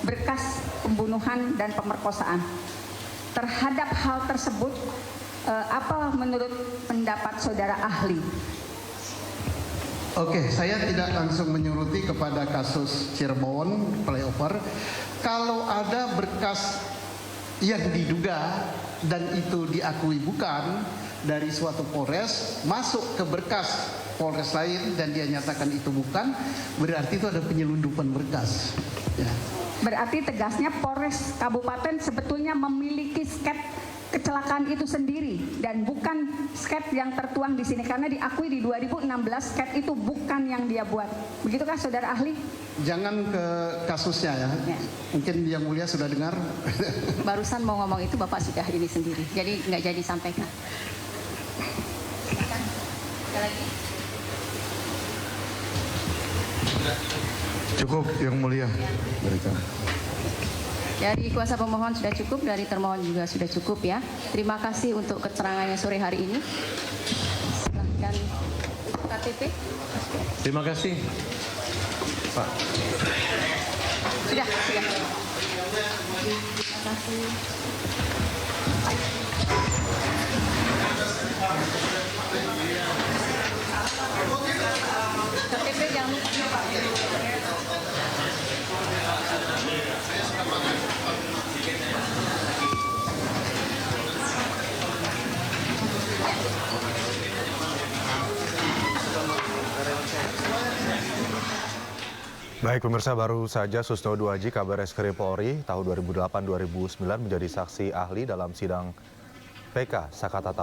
berkas pembunuhan dan pemerkosaan. Terhadap hal tersebut, apa menurut pendapat saudara ahli? Oke, saya tidak langsung menyuruti kepada kasus Cirebon flyover. Kalau ada berkas yang diduga dan itu diakui bukan dari suatu Polres masuk ke berkas Polres lain dan dia nyatakan itu bukan, berarti itu ada penyelundupan berkas. Ya. Berarti tegasnya Polres Kabupaten sebetulnya memiliki sket kecelakaan itu sendiri dan bukan sket yang tertuang di sini karena diakui di 2016 sket itu bukan yang dia buat. Begitukah saudara ahli? Jangan ke kasusnya ya. Mungkin yang mulia sudah dengar. Barusan mau ngomong itu Bapak sudah ini sendiri. Jadi nggak jadi sampaikan. Ada lagi? Cukup yang mulia. Berikan. Dari kuasa pemohon sudah cukup, dari termohon juga sudah cukup ya. Terima kasih untuk keterangannya sore hari ini. Silahkan KTP. Terima kasih, Pak. Sudah. Terima kasih. KTP jangan lupa. Baik pemirsa, baru saja Susno Duaji, Kabar Eskrim Polri tahun 2008-2009 menjadi saksi ahli dalam sidang PK Sakata